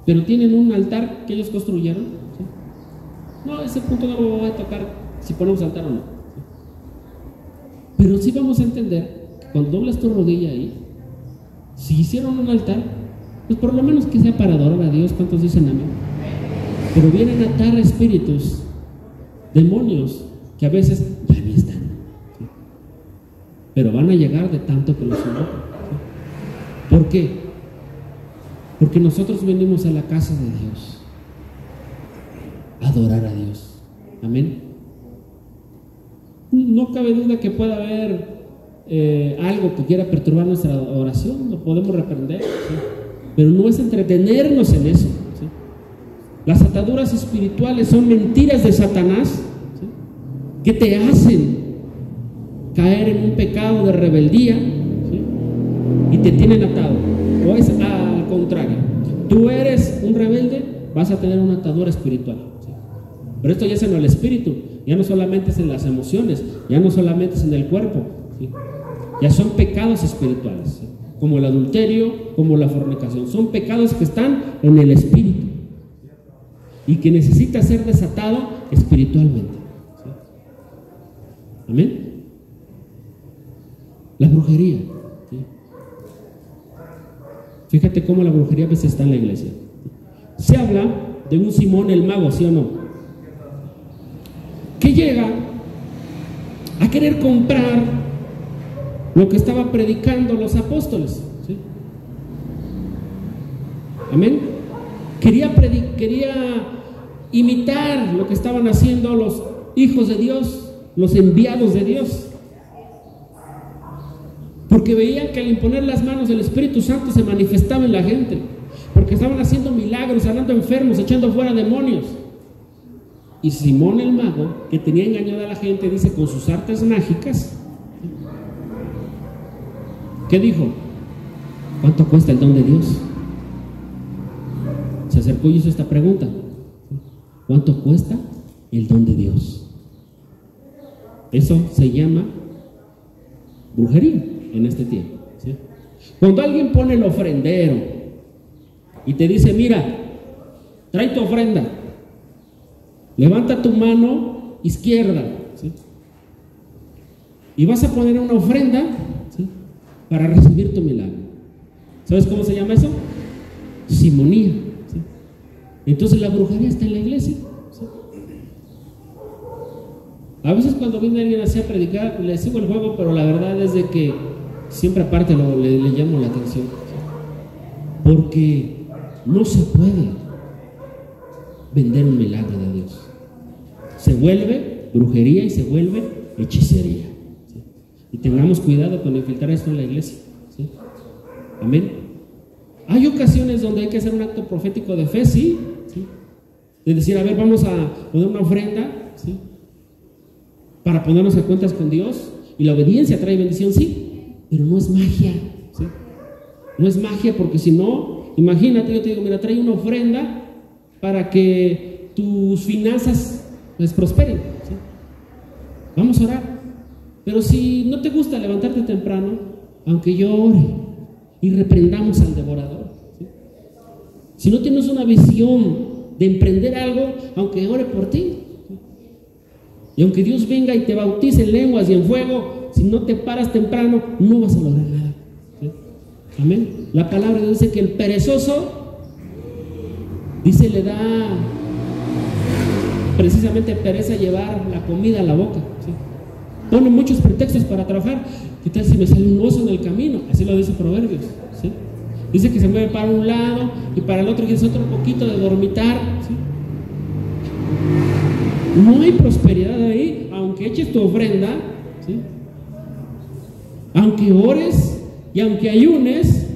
pero tienen un altar que ellos construyeron, ¿sí? No, ese punto no lo voy a tocar si ponemos altar o no, ¿sí? Pero sí vamos a entender, cuando doblas tu rodilla ahí, si hicieron un altar, pues por lo menos que sea para adorar a Dios. ¿Cuántos dicen amén? Pero vienen a atar espíritus, demonios, que a veces ya ni están, ¿sí? Pero van a llegar de tanto que los invocan, ¿sí? ¿Por qué? Porque nosotros venimos a la casa de Dios a adorar a Dios. Amén. No cabe duda que pueda haber algo que quiera perturbar nuestra oración, lo podemos reprender, ¿sí? Pero no es entretenernos en eso, ¿sí? Las ataduras espirituales son mentiras de Satanás, ¿sí?, que te hacen caer en un pecado de rebeldía, ¿sí?, y te tienen atado. O es al contrario, tú eres un rebelde, vas a tener una atadura espiritual, ¿sí? Pero esto ya es en el espíritu, ya no solamente es en las emociones, ya no solamente es en el cuerpo, ¿sí? Ya son pecados espirituales, ¿sí?, como el adulterio, como la fornicación. Son pecados que están en el espíritu y que necesita ser desatado espiritualmente, ¿sí? Amén. La brujería, ¿sí? Fíjate cómo la brujería a veces está en la iglesia. Se habla de un Simón el mago, ¿sí o no?, que llega a querer comprar lo que estaban predicando los apóstoles, ¿sí? Amén. Quería imitar lo que estaban haciendo los hijos de Dios, los enviados de Dios, porque veían que al imponer las manos el Espíritu Santo se manifestaba en la gente, porque estaban haciendo milagros, sanando enfermos, echando fuera demonios. Y Simón el mago, que tenía engañada a la gente, dice, con sus artes mágicas, ¿qué dijo? ¿Cuánto cuesta el don de Dios? Se acercó y hizo esta pregunta: ¿cuánto cuesta el don de Dios? Eso se llama brujería en este tiempo, ¿sí? Cuando alguien pone el ofrendero y te dice, mira, trae tu ofrenda, levanta tu mano izquierda, ¿sí?, y vas a poner una ofrenda, ¿sí?, para recibir tu milagro. ¿Sabes cómo se llama eso? Simonía, ¿sí? Entonces la brujería está en la iglesia, ¿sí? A veces cuando viene alguien así a predicar, le sigo el juego, pero la verdad es de que siempre aparte le llamo la atención, ¿sí?, porque no se puede vender un milagro de Dios. Se vuelve brujería y se vuelve hechicería, ¿sí? Y tengamos cuidado con infiltrar esto en la iglesia, ¿sí? Amén. Hay ocasiones donde hay que hacer un acto profético de fe, sí, ¿sí?, de decir, a ver, vamos a poner una ofrenda, ¿sí?, para ponernos a cuentas con Dios, y la obediencia trae bendición, sí, pero no es magia, ¿sí? No es magia, porque si no, imagínate, yo te digo, mira, trae una ofrenda para que tus finanzas les prosperen, ¿sí? Vamos a orar. Pero si no te gusta levantarte temprano, aunque yo ore y reprendamos al devorador, Si no tienes una visión de emprender algo, aunque ore por ti, y aunque Dios venga y te bautice en lenguas y en fuego, si no te paras temprano, no vas a lograr nada. ¿Sí? Amén. La palabra de Dios dice que el perezoso, dice, le da precisamente pereza llevar la comida a la boca. ¿Sí? Pone muchos pretextos para trabajar. ¿Qué tal si me sale un oso en el camino? Así lo dice Proverbios. ¿Sí? Dice que se mueve para un lado y para el otro, que es otro poquito de dormitar. ¿Sí? No hay prosperidad ahí, aunque eches tu ofrenda, ¿sí? Aunque ores y aunque ayunes,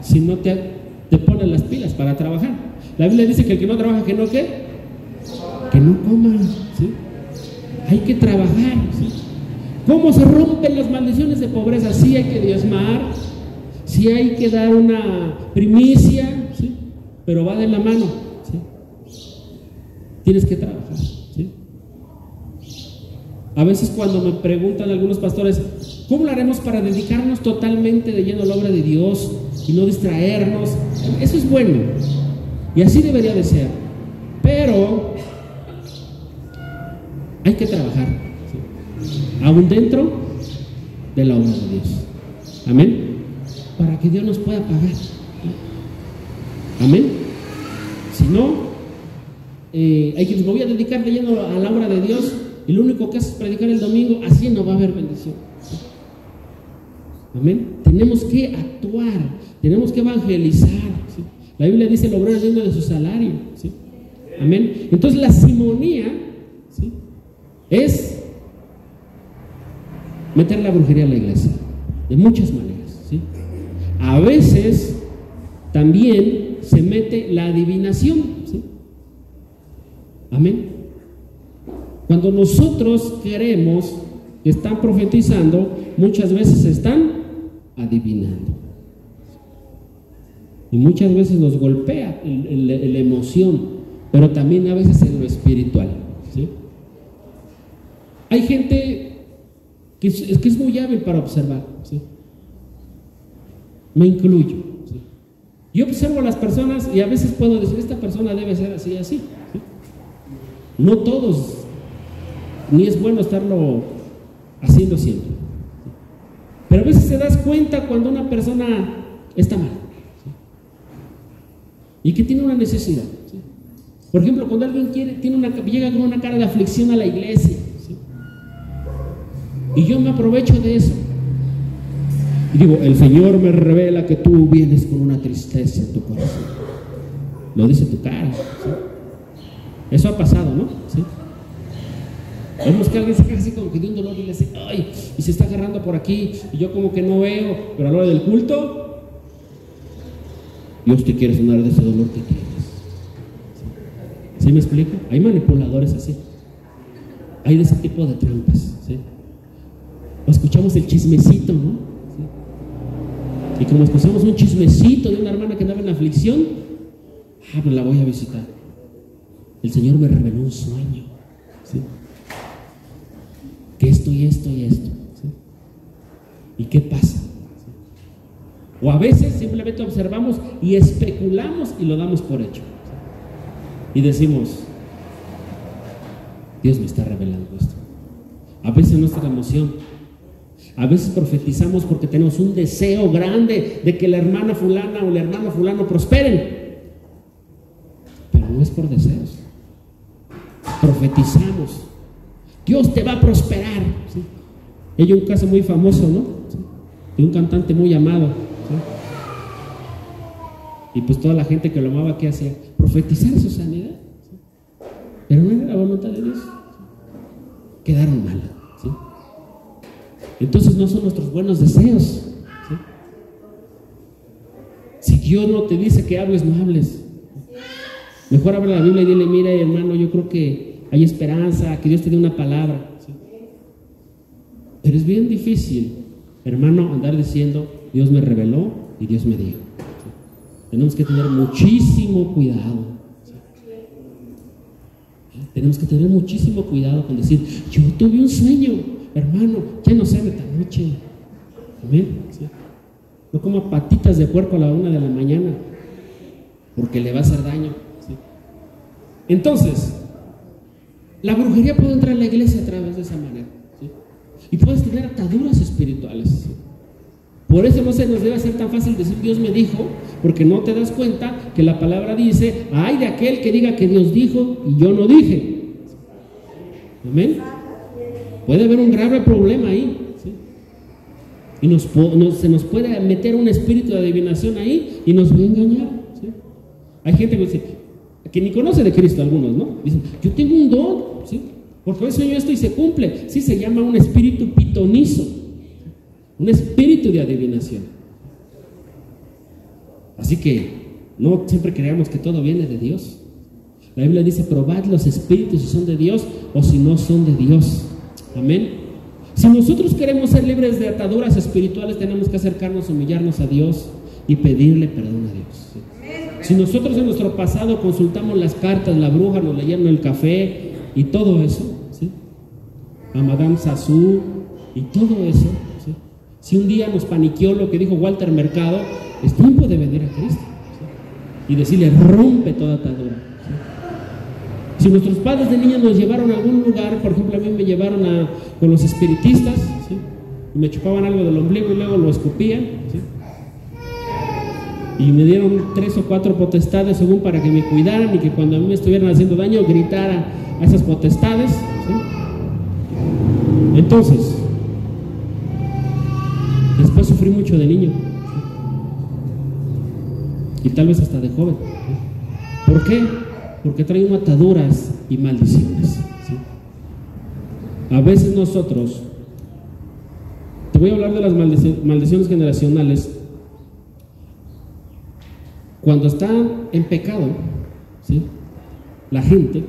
si no te pones las pilas para trabajar. La Biblia dice que el que no trabaja, que no coma. ¿Sí? Hay que trabajar. ¿Sí? ¿Cómo se rompen las maldiciones de pobreza? Sí hay que diezmar, sí hay que dar una primicia, ¿sí? Pero va de la mano. ¿Sí? Tienes que trabajar. ¿Sí? A veces cuando me preguntan algunos pastores, ¿cómo lo haremos para dedicarnos totalmente de lleno a la obra de Dios y no distraernos? Eso es bueno y así debería de ser, pero hay que trabajar, ¿sí? Aún dentro de la obra de Dios. Amén. Para que Dios nos pueda pagar. Amén. Si no, hay que, me voy a dedicar de lleno a la obra de Dios y lo único que hace es predicar el domingo, así no va a haber bendición. ¿Sí? Amén. Tenemos que actuar, tenemos que evangelizar. ¿Sí? La Biblia dice: el obrero es digno de su salario. ¿Sí? Amén. Entonces la simonía, ¿sí?, es meter la brujería a la iglesia de muchas maneras. ¿Sí? A veces también se mete la adivinación. ¿Sí? Amén. Cuando nosotros queremos que están profetizando, muchas veces están adivinando. Y muchas veces nos golpea la emoción, pero también a veces en lo espiritual. ¿Sí? Hay gente que es muy hábil para observar. ¿Sí? Me incluyo. ¿Sí? Yo observo a las personas y a veces puedo decir: esta persona debe ser así y así. ¿Sí? No todos, ni es bueno estarlo haciendo siempre. ¿Sí? Pero a veces te das cuenta cuando una persona está mal, ¿sí?, y que tiene una necesidad. ¿Sí? Por ejemplo, cuando alguien llega con una cara de aflicción a la iglesia, ¿sí?, y yo me aprovecho de eso y digo: el Señor me revela que tú vienes con una tristeza en tu corazón. Lo dice tu cara. ¿Sí? Eso ha pasado, ¿no? ¿Sí? Vemos que alguien se queja así como que de un dolor y le dice: ay, y se está agarrando por aquí, y yo como que no veo, pero a la hora del culto, Dios te quiere sanar de ese dolor que tienes. ¿Sí me explico? Hay manipuladores así, hay de ese tipo de trampas. ¿Sí? O escuchamos el chismecito, ¿no? ¿Sí? Y como escuchamos un chismecito de una hermana que andaba en aflicción, pues la voy a visitar. El Señor me reveló un sueño, ¿sí?, que esto y esto y esto. ¿Sí? ¿Y qué pasa? ¿Sí? O a veces simplemente observamos y especulamos y lo damos por hecho. ¿Sí? Y decimos: Dios me está revelando esto. A veces nuestra emoción, a veces profetizamos porque tenemos un deseo grande de que la hermana fulana o el hermano fulano prosperen, pero no es por deseos. Profetizamos: Dios te va a prosperar. ¿Sí? Hay un caso muy famoso, ¿no? ¿Sí? De un cantante muy amado. ¿Sí? Y pues toda la gente que lo amaba, ¿qué hacía? Profetizar su sanidad. ¿Sí? Pero no era la voluntad de Dios. ¿Sí? Quedaron mal. ¿Sí? Entonces no son nuestros buenos deseos. ¿Sí? Si Dios no te dice que hables, no hables. Mejor habla la Biblia y dile: mira, hermano, yo creo que hay esperanza, que Dios te dé una palabra. ¿Sí? Pero es bien difícil, hermano, andar diciendo: Dios me reveló y Dios me dijo. ¿Sí? Tenemos que tener muchísimo cuidado. ¿Sí? Tenemos que tener muchísimo cuidado con decir: yo tuve un sueño, hermano, ya no sé de esta noche. Amén. ¿Sí? No como patitas de puerco a la 1 de la mañana. porque le va a hacer daño, ¿sí? Entonces, la brujería puede entrar a la iglesia a través de esa manera, ¿sí? Y puedes tener ataduras espirituales, ¿sí? Por eso no se nos debe hacer tan fácil decir Dios me dijo, porque no te das cuenta que la palabra dice, ay de aquel que diga que Dios dijo y yo no dije. Amén. Puede haber un grave problema ahí, ¿sí? Y se nos puede meter un espíritu de adivinación ahí y nos va a engañar, ¿sí? Hay gente que dice, que ni conoce de Cristo, algunos, ¿no? Dicen, yo tengo un don, ¿sí? Porque hoy sueño esto y se cumple. Sí, se llama un espíritu pitonizo, un espíritu de adivinación. Así que no siempre creamos que todo viene de Dios. La Biblia dice, probad los espíritus si son de Dios o si no son de Dios. Amén. Si nosotros queremos ser libres de ataduras espirituales, tenemos que acercarnos, humillarnos a Dios y pedirle perdón a Dios, ¿sí? Si nosotros en nuestro pasado consultamos las cartas, la bruja nos leyeron el café y todo eso, ¿sí? A Madame Sassou y todo eso, ¿sí? Si un día nos paniqueó lo que dijo Walter Mercado, es tiempo de venir a Cristo, ¿sí? Y decirle, rompe toda atadura, ¿sí? Si nuestros padres de niños nos llevaron a algún lugar, por ejemplo a mí me llevaron con los espiritistas, ¿sí? Y me chupaban algo del ombligo y luego lo escupían, ¿sí? Y me dieron 3 o 4 potestades según para que me cuidaran y que cuando a mí me estuvieran haciendo daño gritara a esas potestades, ¿sí? Entonces, después sufrí mucho de niño, ¿sí? Y tal vez hasta de joven, ¿sí? ¿Por qué? Porque traen ataduras y maldiciones, ¿sí? A veces nosotros, te voy a hablar de las maldiciones generacionales. Cuando están en pecado, ¿sí? La gente, ¿sí?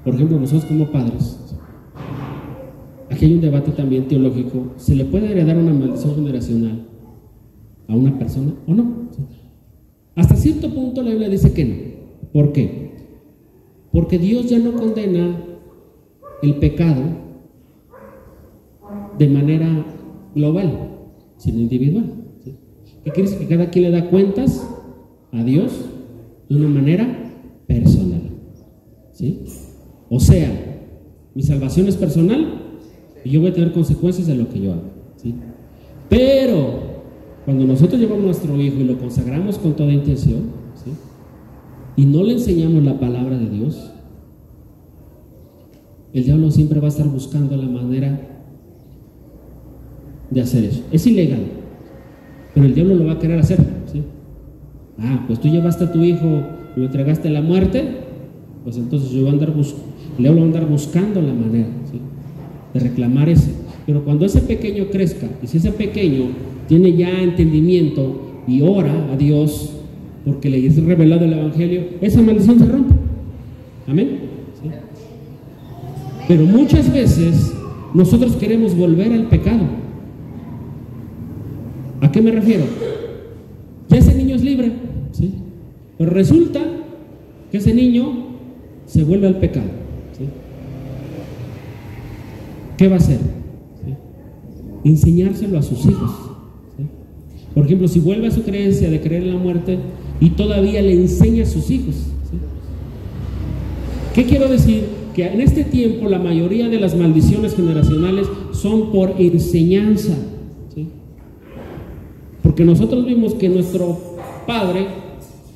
Por ejemplo nosotros como padres, ¿sí? Aquí hay un debate también teológico, ¿se le puede heredar una maldición generacional a una persona o no? ¿Sí? Hasta cierto punto la Biblia dice que no. ¿Por qué? Porque Dios ya no condena el pecado de manera global, sino individual. ¿Qué quiere decir? Que cada quien le da cuentas a Dios de una manera personal, ¿sí? O sea, mi salvación es personal y yo voy a tener consecuencias de lo que yo hago, ¿sí? Pero cuando nosotros llevamos a nuestro hijo y lo consagramos con toda intención, ¿sí? Y no le enseñamos la palabra de Dios, el diablo siempre va a estar buscando la manera de hacer eso. Es ilegal, pero el diablo lo va a querer hacer, ¿sí? Ah, pues tú llevaste a tu hijo y lo entregaste a la muerte, pues entonces el diablo va a andar buscando la manera, ¿sí? De reclamar ese. Pero cuando ese pequeño crezca, y si ese pequeño tiene ya entendimiento y ora a Dios porque le es revelado el evangelio, esa maldición se rompe. Amén, ¿sí? Pero muchas veces nosotros queremos volver al pecado. ¿A qué me refiero? Ya ese niño es libre, ¿sí? Pero resulta que ese niño se vuelve al pecado, ¿sí? ¿Qué va a hacer? ¿Sí? Enseñárselo a sus hijos, ¿sí? Por ejemplo, si vuelve a su creencia de creer en la muerte y todavía le enseña a sus hijos, ¿sí? ¿Qué quiero decir? Que en este tiempo la mayoría de las maldiciones generacionales son por enseñanza, ¿sí? Porque nosotros vimos que nuestro padre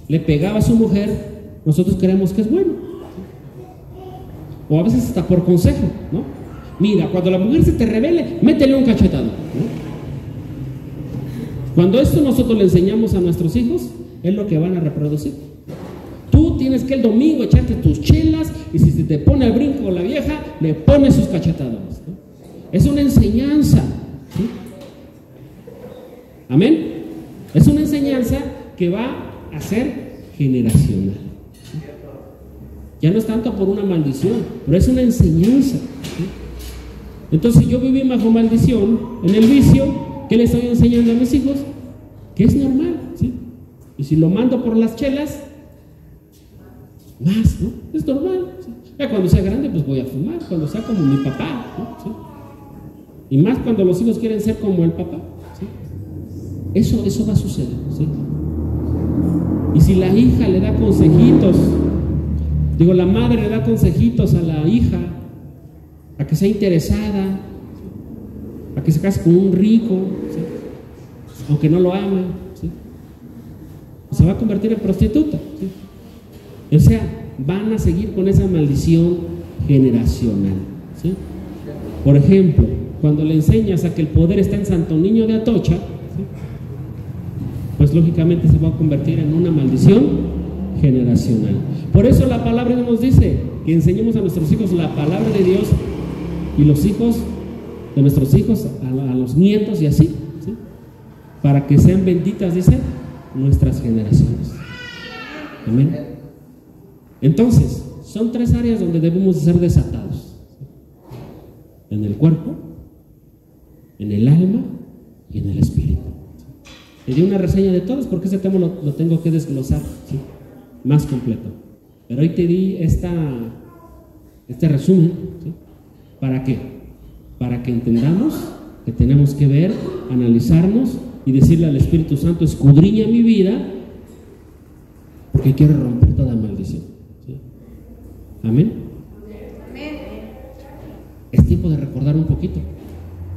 le pegaba a su mujer, nosotros creemos que es bueno, o a veces hasta por consejo, ¿no? Mira, cuando la mujer se te rebele, métele un cachetado, ¿no? Cuando esto nosotros le enseñamos a nuestros hijos, es lo que van a reproducir. Tú tienes que el domingo echarte tus chelas y si se te pone el brinco la vieja, le pones sus cachetadas, ¿no? Es una enseñanza, ¿sí? Amén. Es una enseñanza que va a ser generacional, ¿sí? Ya no es tanto por una maldición, pero es una enseñanza, ¿sí? Entonces, si yo viví bajo maldición, en el vicio, ¿qué le estoy enseñando a mis hijos? Que es normal, ¿sí? Y si lo mando por las chelas, más, ¿no? Es normal, ¿sí? Ya cuando sea grande, pues voy a fumar, cuando sea como mi papá, ¿no? ¿Sí? Y más cuando los hijos quieren ser como el papá, ¿sí? Eso va a suceder, ¿sí? Y si la hija le da consejitos, la madre le da consejitos a la hija, a que sea interesada, a que se case con un rico, ¿sí?, aunque no lo ama, ¿sí?, se va a convertir en prostituta, ¿sí? O sea, van a seguir con esa maldición generacional, ¿sí? Por ejemplo, cuando le enseñas a que el poder está en Santo Niño de Atocha, ¿sí?, pues lógicamente se va a convertir en una maldición generacional. Por eso la palabra nos dice que enseñemos a nuestros hijos la palabra de Dios, y los hijos de nuestros hijos a los nietos y así, ¿sí?, para que sean benditas, dice, nuestras generaciones. Amén. Entonces, son 3 áreas donde debemos de ser desatados: en el cuerpo, en el alma y en el espíritu. Le di una reseña de todos porque ese tema lo tengo que desglosar, ¿sí?, más completo. Pero hoy te di este resumen, ¿sí? ¿Para qué? Para que entendamos que tenemos que ver, analizarnos y decirle al Espíritu Santo: escudriña mi vida, porque quiero romper toda maldición, ¿sí? Amén. Es tiempo de recordar un poquito,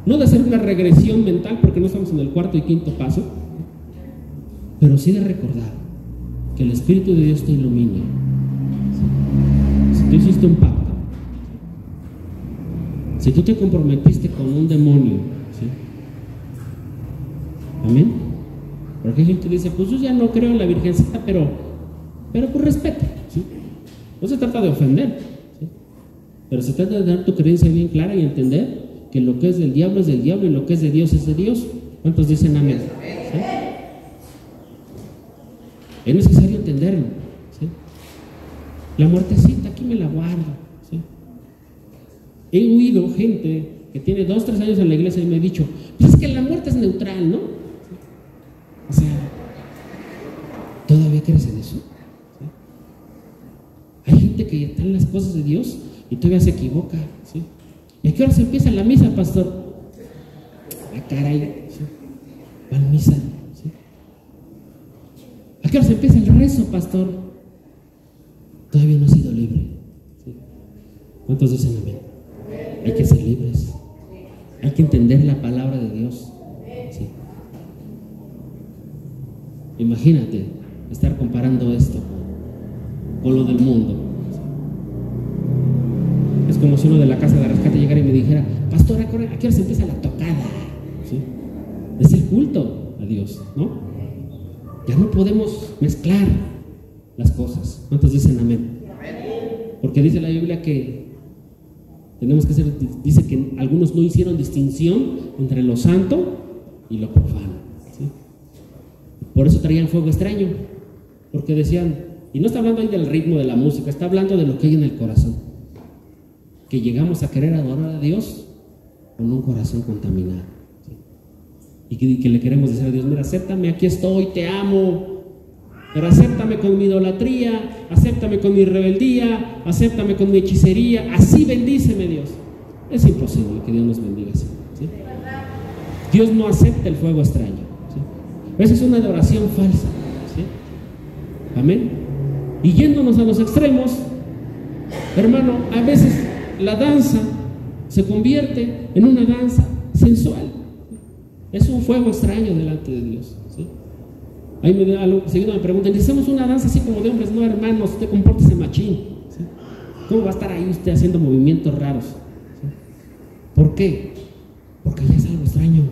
no de hacer una regresión mental, porque no estamos en el 4º y 5º paso, pero sí de recordar que el Espíritu de Dios te ilumine. Si tú hiciste un pacto, si tú te comprometiste con un demonio, ¿sí?, amén. Porque hay gente que dice: pues yo ya no creo en la Virgencita, pero por respeto, ¿sí? No se trata de ofender, ¿sí?, pero se trata de dar tu creencia bien clara y entender que lo que es del diablo es del diablo y lo que es de Dios es de Dios. ¿Cuántos dicen amén? ¿Sí? Es necesario entenderlo, ¿sí? La muertecita aquí me la guardo, ¿sí? He oído gente que tiene 2, 3 años en la iglesia y me ha dicho: pues es que la muerte es neutral, ¿no? O sea, ¿todavía crees en eso? ¿Sí? Hay gente que está en las cosas de Dios y todavía se equivoca, ¿sí? ¿Y a qué hora se empieza la misa, pastor? Ah, caray, ¿sí? ¿Cuál misa? ¿Sí? ¿A qué hora se empieza el rezo, pastor? Todavía no he sido libre, ¿sí? ¿Cuántos dicen amén? Hay que ser libres, hay que entender la palabra de Dios, ¿sí? Imagínate estar comparando esto con lo del mundo, ¿sí? Es como si uno de la casa de rescate llegara y me dijera: pastor, ¿a qué hora se empieza la tocada? ¿Sí? Es el culto a Dios, ¿no? Ya no podemos mezclar las cosas. ¿Cuántos dicen amén? Porque dice la Biblia que tenemos que ser, dice que algunos no hicieron distinción entre lo santo y lo profano, ¿sí? Por eso traían fuego extraño, porque decían, y no está hablando ahí del ritmo de la música, está hablando de lo que hay en el corazón, que llegamos a querer adorar a Dios con un corazón contaminado, ¿sí? Y que le queremos decir a Dios: mira, acéptame, aquí estoy, te amo, pero acéptame con mi idolatría, acéptame con mi rebeldía, acéptame con mi hechicería, así bendíceme, Dios. Es imposible que Dios nos bendiga así, ¿sí? Dios no acepta el fuego extraño, ¿sí? Esa es una adoración falsa, ¿sí? Amén. Y yéndonos a los extremos, hermano, a veces la danza se convierte en una danza sensual. Es un fuego extraño delante de Dios, ¿sí? Ahí seguido me preguntan: ¿hacemos una danza así como de hombres? No, hermano, usted compórtese machín, ¿sí? ¿Cómo va a estar ahí usted haciendo movimientos raros? ¿Sí? ¿Por qué? Porque ya es algo extraño,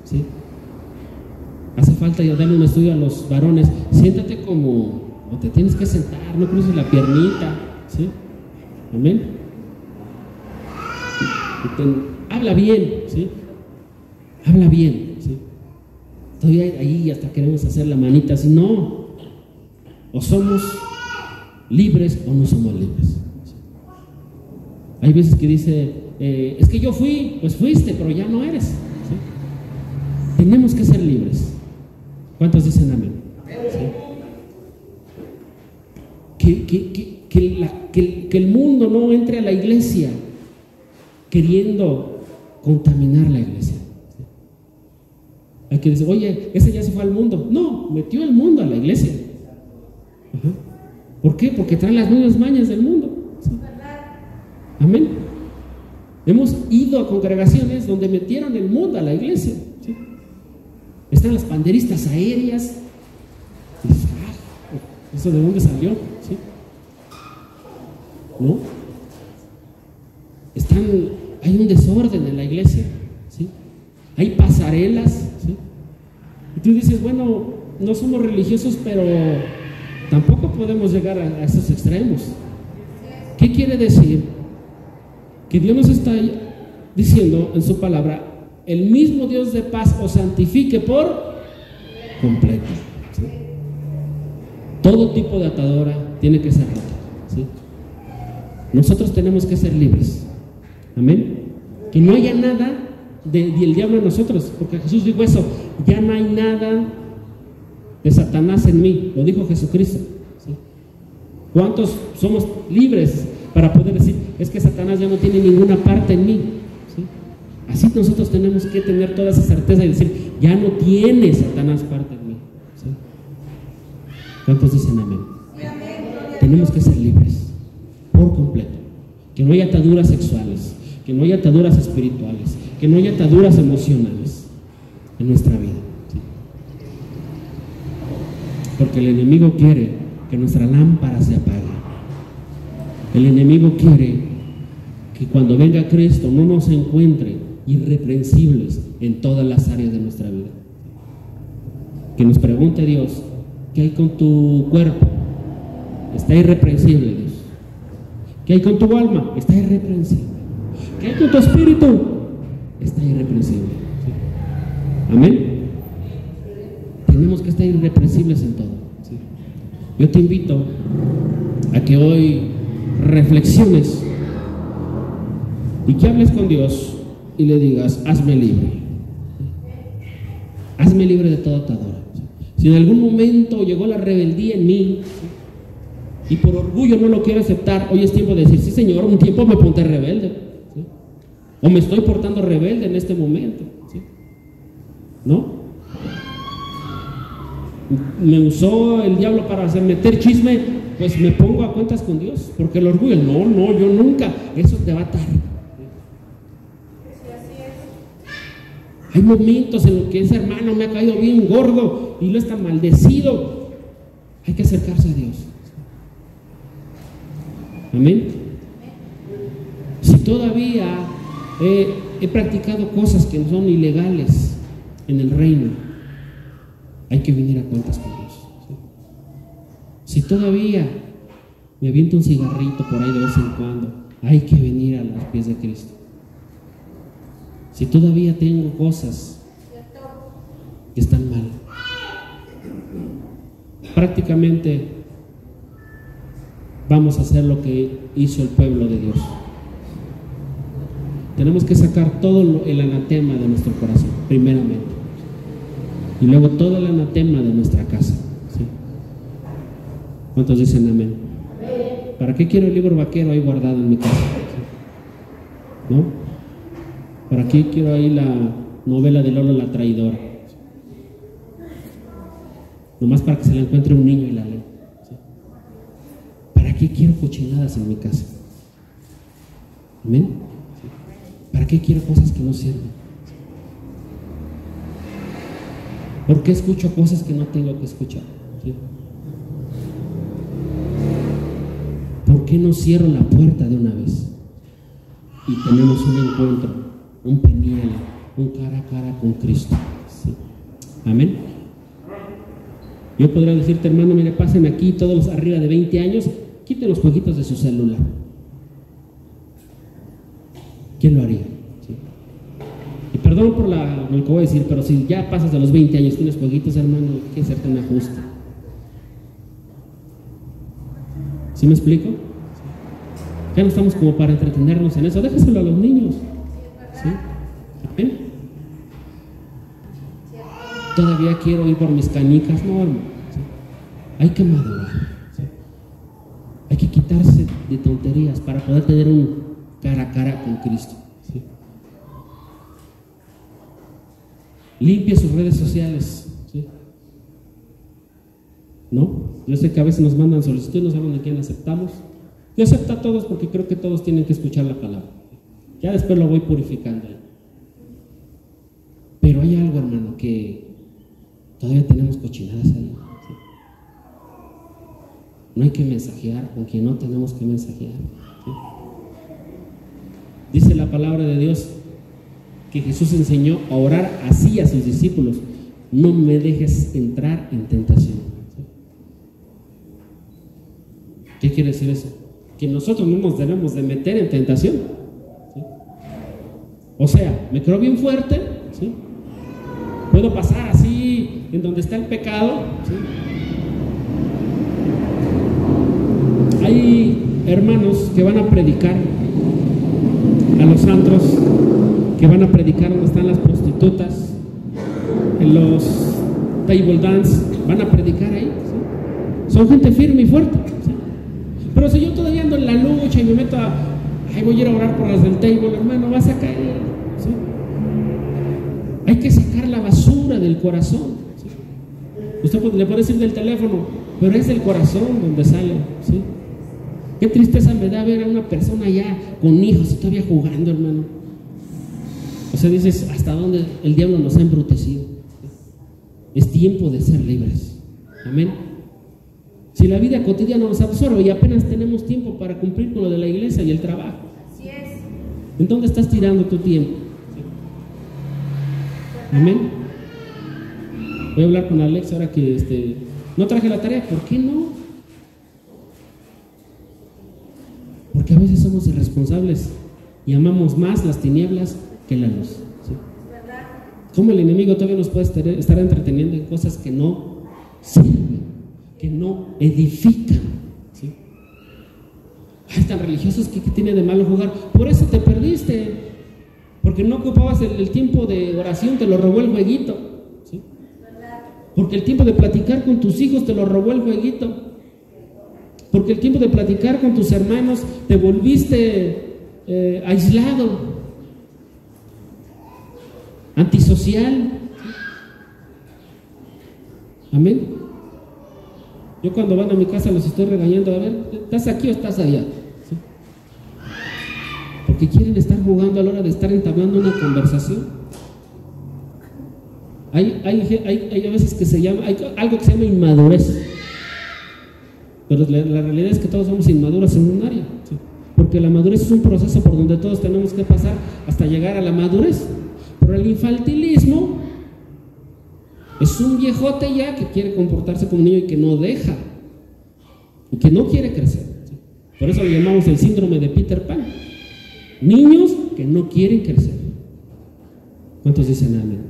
¿sí? Hace falta ya darle un estudio a los varones: siéntate como te tienes que sentar, no cruces la piernita, ¿sí? Amén. Habla bien, ¿sí? Habla bien, ¿sí? Todavía ahí hasta queremos hacer la manita así. No, o somos libres o no somos libres, ¿sí? Hay veces que dice: es que yo fui. Pues fuiste, pero ya no eres, ¿sí? Tenemos que ser libres. ¿Cuántos dicen amén? ¿Sí? Que el mundo no entre a la iglesia queriendo contaminar la iglesia, ¿sí? Hay que decir: oye, ese ya se fue al mundo. No, metió el mundo a la iglesia, Ajá. ¿Por qué? Porque traen las mismas mañas del mundo. ¿Sí? Amén. Hemos ido a congregaciones donde metieron el mundo a la iglesia. ¿Sí? Están las panderistas aéreas. Y dices, ¿eso de dónde salió? ¿Sí? ¿No? Hay un desorden en la iglesia. ¿Sí? Hay pasarelas. ¿Sí? Y tú dices, bueno, no somos religiosos, pero tampoco podemos llegar a esos extremos. ¿Qué quiere decir? Que Dios nos está diciendo en su palabra: el mismo Dios de paz os santifique por completo. ¿Sí? Todo tipo de atadura tiene que ser rota. ¿Sí? Nosotros tenemos que ser libres. Amén. Que no haya nada del diablo en nosotros, porque Jesús dijo eso: ya no hay nada de Satanás en mí. Lo dijo Jesucristo. ¿Sí? ¿Cuántos somos libres para poder decir: es que Satanás ya no tiene ninguna parte en mí? ¿Sí? Así nosotros tenemos que tener toda esa certeza y decir: ya no tiene Satanás parte en mí. ¿Sí? ¿Cuántos dicen amén? Tenemos que ser libres por completo. Que no haya ataduras sexuales, que no haya ataduras espirituales, que no haya ataduras emocionales en nuestra vida. ¿Sí? Porque el enemigo quiere que nuestra lámpara se apague. El enemigo quiere que cuando venga Cristo no nos encuentre irreprensibles en todas las áreas de nuestra vida. Que nos pregunte Dios: ¿qué hay con tu cuerpo? Está irreprensible, Dios. ¿Qué hay con tu alma? Está irreprensible. ¿Qué hay con tu espíritu? Está irreprensible. ¿Sí? Amén. Tenemos que estar irreprensibles en todo. ¿Sí? Yo te invito a que hoy reflexiones y que hables con Dios y le digas: hazme libre. Hazme libre de toda atadura. Si en algún momento llegó la rebeldía en mí, ¿sí?, y por orgullo no lo quiero aceptar, hoy es tiempo de decir: sí, Señor, un tiempo me porté rebelde, ¿sí?, o me estoy portando rebelde en este momento, ¿sí?, ¿no? Me usó el diablo para hacer meter chisme, pues me pongo a cuentas con Dios, porque el orgullo, no, yo nunca, eso te va a atar. Hay momentos en los que ese hermano me ha caído bien gordo y lo está maldecido. Hay que acercarse a Dios. Amén. Si todavía he practicado cosas que no son ilegales en el reino, hay que venir a cuentas con Dios. ¿Sí? Si todavía me aviento un cigarrito por ahí de vez en cuando, hay que venir a los pies de Cristo. Si todavía tengo cosas que están mal, prácticamente vamos a hacer lo que hizo el pueblo de Dios. Tenemos que sacar todo el anatema de nuestro corazón, primeramente, y luego todo el anatema de nuestra casa. ¿Sí? ¿Cuántos dicen amén? ¿Para qué quiero el libro vaquero ahí guardado en mi casa? ¿Sí? ¿No? ¿Para qué quiero ahí la novela de Lola la traidora? Nomás para que se la encuentre un niño y la lea. ¿Sí? ¿Para qué quiero cochinadas en mi casa? ¿Amén? ¿Sí? ¿Para qué quiero cosas que no sirven? ¿Por qué escucho cosas que no tengo que escuchar? ¿Sí? ¿Por qué no cierro la puerta de una vez y tenemos un encuentro, un peniel, un cara a cara con Cristo? ¿Sí? Amén. Yo podría decirte: hermano, mire, pasen aquí todos los arriba de 20 años, quiten los jueguitos de su celular. ¿Quién lo haría? ¿Sí? Y perdón por lo que voy a decir, pero si ya pasas de los 20 años, tienes jueguitos, hermano, hay que hacerte un ajuste. ¿Sí me explico? Ya no estamos como para entretenernos en eso. Déjeselo a los niños. ¿Sí? ¿Amén? Todavía quiero ir por mis canicas. No, hermano. ¿Sí? Hay que madurar. ¿Sí? Hay que quitarse de tonterías para poder tener un cara a cara con Cristo. ¿Sí? Limpie sus redes sociales. ¿Sí? ¿No? Yo sé que a veces nos mandan solicitudes, no saben de quién aceptamos. Yo acepto a todos porque creo que todos tienen que escuchar la palabra. Ya después lo voy purificando. Pero hay algo, hermano, que todavía tenemos cochinadas ahí. ¿Sí? No hay que mensajear con quien no tenemos que mensajear. ¿Sí? Dice la palabra de Dios que Jesús enseñó a orar así a sus discípulos: no me dejes entrar en tentación. ¿Sí? ¿Qué quiere decir eso? Que nosotros no nos debemos de meter en tentación. ¿Sí? O sea, me creo bien fuerte, ¿sí? Puedo pasar así en donde está el pecado, ¿sí? Hay hermanos que van a predicar a los antros, que van a predicar donde están las prostitutas, en los table dance, van a predicar ahí, ¿sí? Son gente firme y fuerte, ¿sí? Pero si yo todavía ando en la lucha y me meto ay, voy a ir a orar por las del table, hermano, vas a caer, ¿sí? Hay que sacar la basura del corazón, ¿sí? Usted le puede decir del teléfono, pero es del corazón donde sale, ¿sí? Qué tristeza me da ver a una persona ya con hijos y todavía jugando, hermano. O sea, dices, ¿hasta dónde el diablo nos ha embrutecido? Es tiempo de ser libres. Amén. Si la vida cotidiana nos absorbe y apenas tenemos tiempo para cumplir con lo de la iglesia y el trabajo, Así es. ¿en dónde estás tirando tu tiempo? Amén. Voy a hablar con Alex ahora que no traje la tarea. ¿Por qué no? Porque a veces somos irresponsables y amamos más las tinieblas que la luz, ¿sí? ¿Cómo el enemigo todavía nos puede estar entreteniendo en cosas que no sirven, que no edifican, ¿sí? Ay, tan religiosos, ¿qué tiene de malo jugar? Por eso te perdiste, porque no ocupabas el tiempo de oración, te lo robó el jueguito, ¿sí? Porque el tiempo de platicar con tus hijos te lo robó el jueguito. Porque el tiempo de platicar con tus hermanos te volviste aislado, antisocial. Amén. Yo cuando van a mi casa los estoy regañando: a ver, ¿estás aquí o estás allá? ¿Sí? Porque quieren estar jugando a la hora de estar entablando una conversación. Hay a veces que hay algo que se llama inmadurez. Pero la realidad es que todos somos inmaduros en un área, ¿sí? Porque la madurez es un proceso por donde todos tenemos que pasar hasta llegar a la madurez. Pero el infantilismo es un viejote ya que quiere comportarse como un niño y que no deja, y que no quiere crecer, ¿sí? Por eso lo llamamos el síndrome de Peter Pan. Niños que no quieren crecer. ¿Cuántos dicen amén?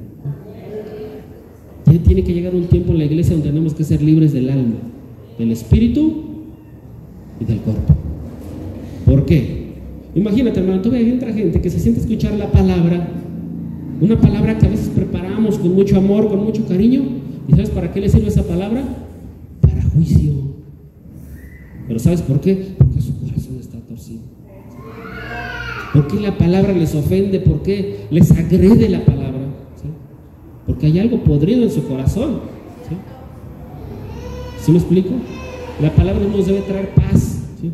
Ya tiene que llegar un tiempo en la iglesia donde tenemos que ser libres del alma, del espíritu y del cuerpo. ¿Por qué? Imagínate, hermano, todavía entra gente que se siente a escuchar la palabra, una palabra que a veces preparamos con mucho amor, con mucho cariño, y ¿sabes para qué le sirve esa palabra? Para juicio. Pero ¿sabes por qué? Porque su corazón está torcido. ¿Por qué la palabra les ofende? ¿Por qué les agrede la palabra? ¿Sí? Porque hay algo podrido en su corazón, ¿sí? ¿Sí me explico? La palabra nos debe traer paz, ¿sí?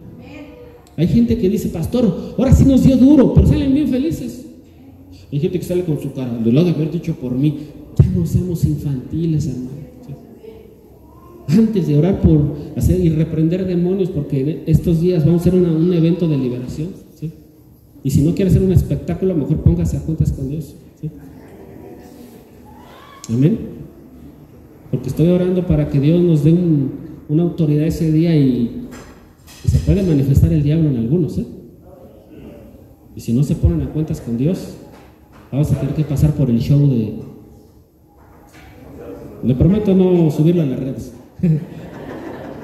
Hay gente que dice: pastor, ahora sí nos dio duro, pero salen bien felices. Hay gente que sale con su cara: de lo de haber dicho por mí. Ya no seamos infantiles, hermano, ¿sí? Antes de orar por hacer y reprender demonios, porque estos días vamos a hacer un evento de liberación, ¿sí? Y si no quiere hacer un espectáculo, mejor póngase a cuentas con Dios, ¿sí? Amén. Porque estoy orando para que Dios nos dé una autoridad ese día y se puede manifestar el diablo en algunos, ¿eh? Y si no se ponen a cuentas con Dios, vamos a tener que pasar por el show de... Le prometo no subirlo a las redes.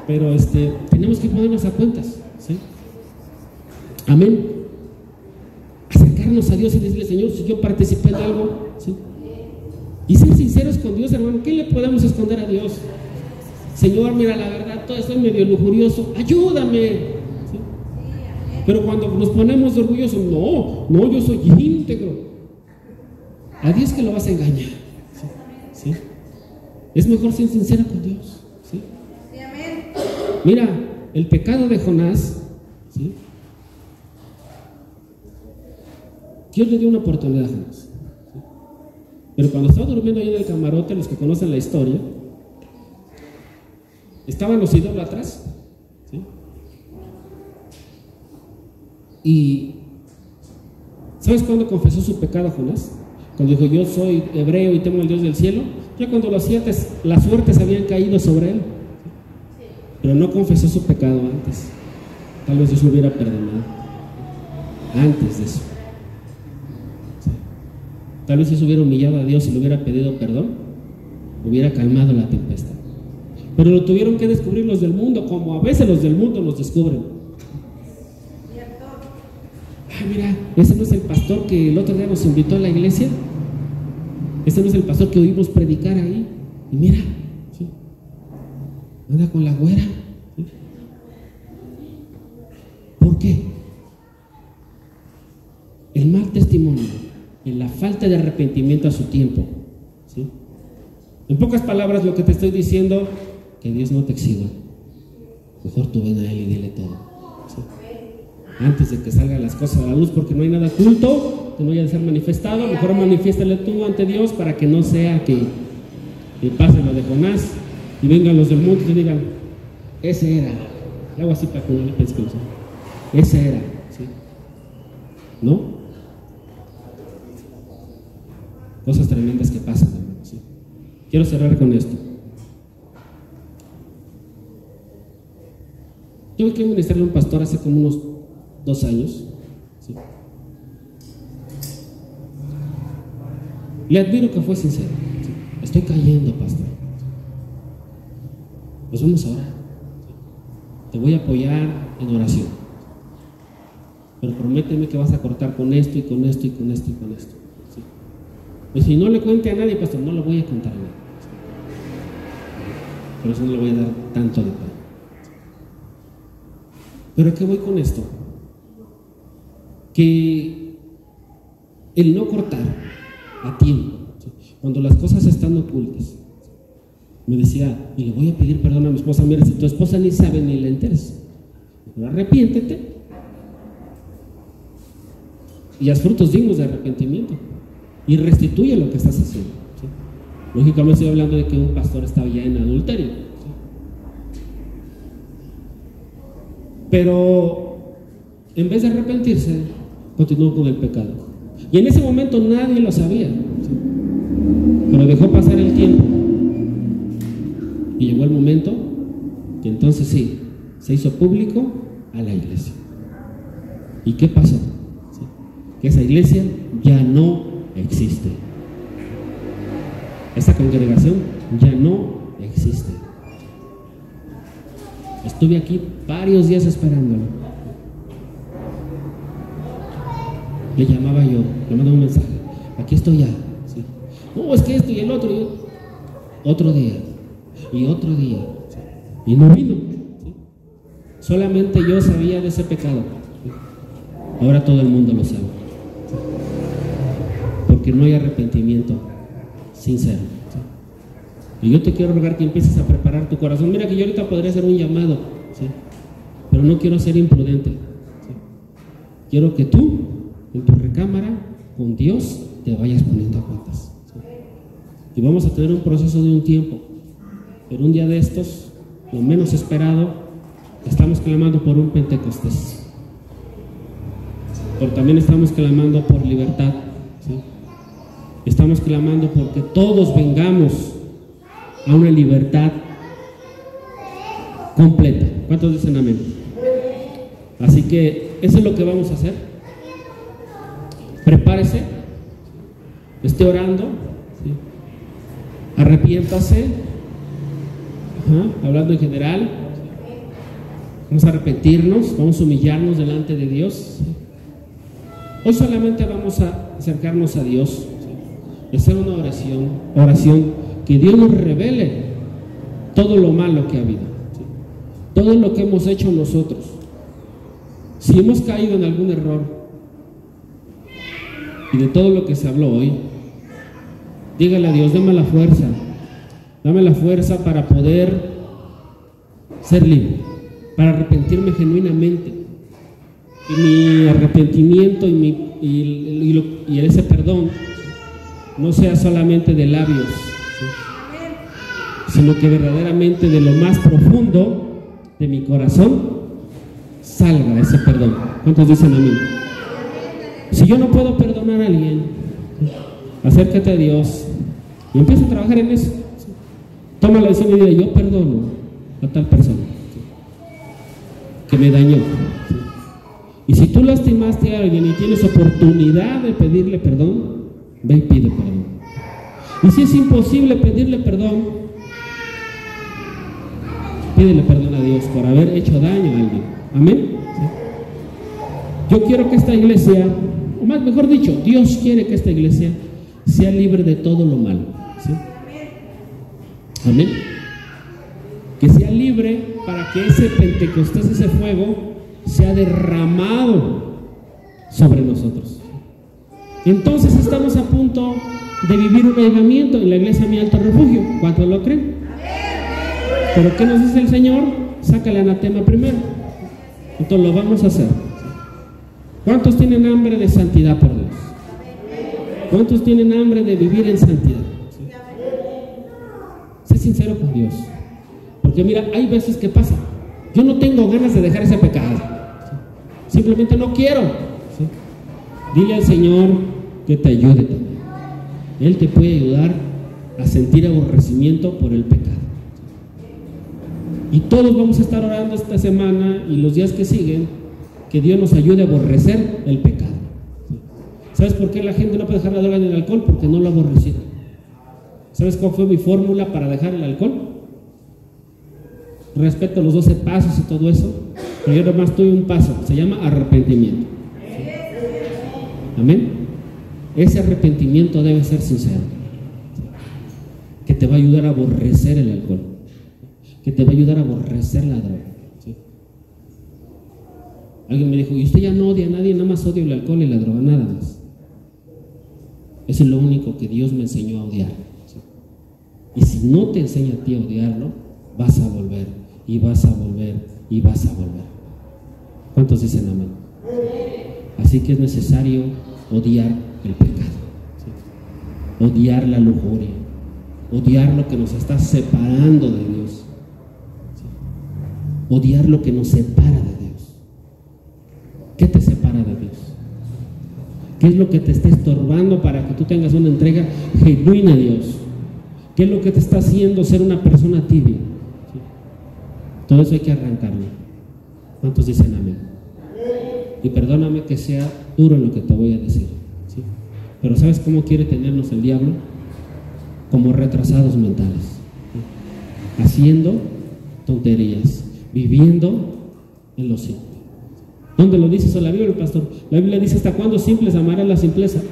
Pero tenemos que ponernos a cuentas, ¿sí? Amén. Acercarnos a Dios y decirle: Señor, si yo participé de algo, ¿sí? Y ser sinceros con Dios, hermano. ¿Qué le podemos esconder a Dios? Señor, mira, la verdad, todo estoy medio lujurioso, ayúdame, ¿sí? Pero cuando nos ponemos orgullosos, no, yo soy íntegro. A Dios que lo vas a engañar, ¿sí? ¿Sí? Es mejor ser sincero con Dios, ¿sí? Mira, el pecado de Jonás, ¿sí? Dios le dio una oportunidad a Jonás, ¿sí? Pero cuando estaba durmiendo ahí en el camarote, los que conocen la historia, estaban los idólatras, ¿sí? Y ¿sabes cuándo confesó su pecado Jonás? Cuando dijo, yo soy hebreo y temo al Dios del cielo. Ya cuando las suertes habían caído sobre él, pero no confesó su pecado antes. Tal vez Dios lo hubiera perdonado antes de eso, ¿sí? Tal vez si se hubiera humillado a Dios y le hubiera pedido perdón, hubiera calmado la tempestad. Pero lo tuvieron que descubrir los del mundo, como a veces los del mundo nos descubren. Ah, mira, ese no es el pastor que el otro día nos invitó a la iglesia. Ese no es el pastor que oímos predicar ahí. Y mira, ¿sí? Anda con la güera, ¿sí? ¿Por qué? El mal testimonio, en la falta de arrepentimiento a su tiempo, ¿sí? En pocas palabras, lo que te estoy diciendo, que Dios no te exhiba. Mejor tú ven a Él y dile todo, ¿sí? Antes de que salgan las cosas a la luz, porque no hay nada oculto que no haya de ser manifestado. Mejor manifiéstale tú ante Dios para que no sea que pase lo de Jonás y vengan los del mundo y digan, ese era. Le hago así para que no le piense que lo sé. Ese era, ¿sí? ¿No? Cosas tremendas que pasan, ¿sí? Quiero cerrar con esto. Tuve que ministrarle a un pastor hace como unos 2 años, ¿sí? Le admiro que fue sincero, ¿sí? Estoy cayendo, pastor. Pues vamos a orar, ¿sí? Te voy a apoyar en oración, pero prométeme que vas a cortar con esto y con esto y con esto y con esto, ¿sí? Pues si no le cuente a nadie, pastor, no le voy a contar a nadie, ¿sí? Por eso no le voy a dar tanto detalle. Pero ¿a qué voy con esto? Que el no cortar a tiempo, ¿sí? Cuando las cosas están ocultas. Me decía, y le voy a pedir perdón a mi esposa, mira, si tu esposa ni sabe ni le interesa, pero arrepiéntete y haz frutos dignos de arrepentimiento y restituye lo que estás haciendo, ¿sí? Lógicamente estoy hablando de que un pastor estaba ya en adulterio, ¿sí? Pero en vez de arrepentirse, continuó con el pecado. Y en ese momento nadie lo sabía, ¿sí? Pero dejó pasar el tiempo. Y llegó el momento que entonces sí, se hizo público a la iglesia. ¿Y qué pasó? ¿Sí? Que esa iglesia ya no existe. Esa congregación ya no existe. Estuve aquí varios días esperándolo. Le llamaba yo, le mandaba un mensaje. Aquí estoy ya, ¿sí? No, es que esto y el otro. Otro día. Y otro día, ¿sí? Y no vino, ¿sí? Solamente yo sabía de ese pecado, ¿sí? Ahora todo el mundo lo sabe, ¿sí? Porque no hay arrepentimiento sincero, ¿sí? Y yo te quiero rogar que empieces a preparar tu corazón. Mira que yo ahorita podría hacer un llamado, ¿sí? Pero no quiero ser imprudente, ¿sí? Quiero que tú en tu recámara con Dios te vayas poniendo a cuentas, ¿sí? Y vamos a tener un proceso de un tiempo. Pero un día de estos, lo menos esperado, estamos clamando por un Pentecostés. Pero también estamos clamando por libertad, ¿sí? Estamos clamando porque todos vengamos a una libertad completa. ¿Cuántos dicen amén? Así que eso es lo que vamos a hacer. Prepárese, esté orando, ¿sí? Arrepiéntase. Hablando en general, vamos a arrepentirnos, vamos a humillarnos delante de Dios. Hoy solamente vamos a acercarnos a Dios, ¿sí? Y hacer una oración que Dios nos revele todo lo malo que ha habido, ¿sí? Todo lo que hemos hecho nosotros. Si hemos caído en algún error y de todo lo que se habló hoy, dígale a Dios, dame la fuerza para poder ser libre, para arrepentirme genuinamente. Y mi arrepentimiento y ese perdón no sea solamente de labios, ¿sí? Sino que verdaderamente de lo más profundo de mi corazón salga ese perdón. ¿Cuántos dicen amén? Si yo no puedo perdonar a alguien, acércate a Dios y empieza a trabajar en eso. Toma la decisión y diga: yo perdono a tal persona que me dañó. Y si tú lastimaste a alguien y tienes oportunidad de pedirle perdón, ve y pide perdón. Y si es imposible pedirle perdón, pídele perdón a Dios por haber hecho daño a alguien. Amén. ¿Sí? Yo quiero que esta iglesia, o más mejor dicho, Dios quiere que esta iglesia sea libre de todo lo malo. ¿Sí? Amén. Que sea libre para que ese Pentecostés, ese fuego, sea derramado sobre nosotros. Entonces estamos a punto de vivir un avivamiento en la iglesia Mi Alto Refugio. ¿Cuántos lo creen? Pero ¿qué nos dice el Señor? Saca el anatema primero. Entonces lo vamos a hacer. ¿Cuántos tienen hambre de santidad por Dios? ¿Cuántos tienen hambre de vivir en santidad? Sé sincero con Dios. Porque mira, hay veces que pasa: yo no tengo ganas de dejar ese pecado, simplemente no quiero. ¿Sí? Dile al Señor que te ayude también. Él te puede ayudar a sentir aborrecimiento por el pecado. Y todos vamos a estar orando esta semana y los días que siguen, que Dios nos ayude a aborrecer el pecado. ¿Sabes por qué la gente no puede dejar la droga ni el alcohol? Porque no lo aborrecieron. ¿Sabes cuál fue mi fórmula para dejar el alcohol? Respeto los 12 pasos y todo eso, pero yo nomás tuve un paso, se llama arrepentimiento. Amén. Ese arrepentimiento debe ser sincero, que te va a ayudar a aborrecer el alcohol, que te va a ayudar a aborrecer la droga. ¿Sí? Alguien me dijo: ¿y usted ya no odia a nadie? Nada más odio el alcohol y la droga, nada más. Eso es lo único que Dios me enseñó a odiar. ¿Sí? Y si no te enseña a ti a odiarlo, vas a volver, y vas a volver, y vas a volver. ¿Cuántos dicen amén? Así que es necesario odiar el pecado, ¿sí? Odiar la lujuria, odiar lo que nos está separando de Dios, ¿sí? Odiar lo que nos separa de Dios. ¿Qué te separa de Dios? ¿Qué es lo que te está estorbando para que tú tengas una entrega genuina a Dios? ¿Qué es lo que te está haciendo ser una persona tibia? ¿Sí? Todo eso hay que arrancarlo. ¿Cuántos dicen amén? Y perdóname que sea duro lo que te voy a decir, ¿sí? Pero ¿sabes cómo quiere tenernos el diablo? Como retrasados mentales, ¿sí? Haciendo tonterías, viviendo en lo simple. ¿Dónde lo dice eso la Biblia, pastor? La Biblia dice: ¿hasta cuándo simples amarán la simpleza? ¿Sí?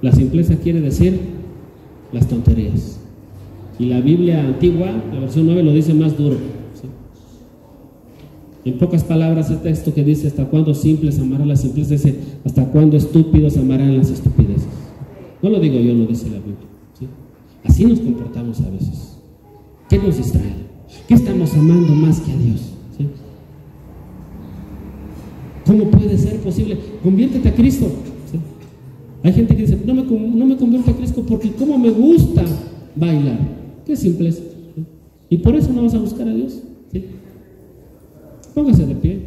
La simpleza quiere decir las tonterías. Y la Biblia antigua, la versión 9, lo dice más duro. ¿Sí? En pocas palabras, el texto que dice: ¿hasta cuándo simples amarán la simpleza? Dice: ¿hasta cuándo estúpidos amarán las estupideces? No lo digo yo, lo dice la Biblia. ¿Sí? Así nos comportamos a veces. ¿Qué nos distrae? ¿Qué estamos amando más que a Dios? ¿Sí? ¿Cómo puede ser posible? Conviértete a Cristo. ¿Sí? Hay gente que dice: no me convierto a Cristo porque como me gusta bailar. Qué simple es. ¿Sí? Y por eso no vas a buscar a Dios. ¿Sí? Póngase de pie.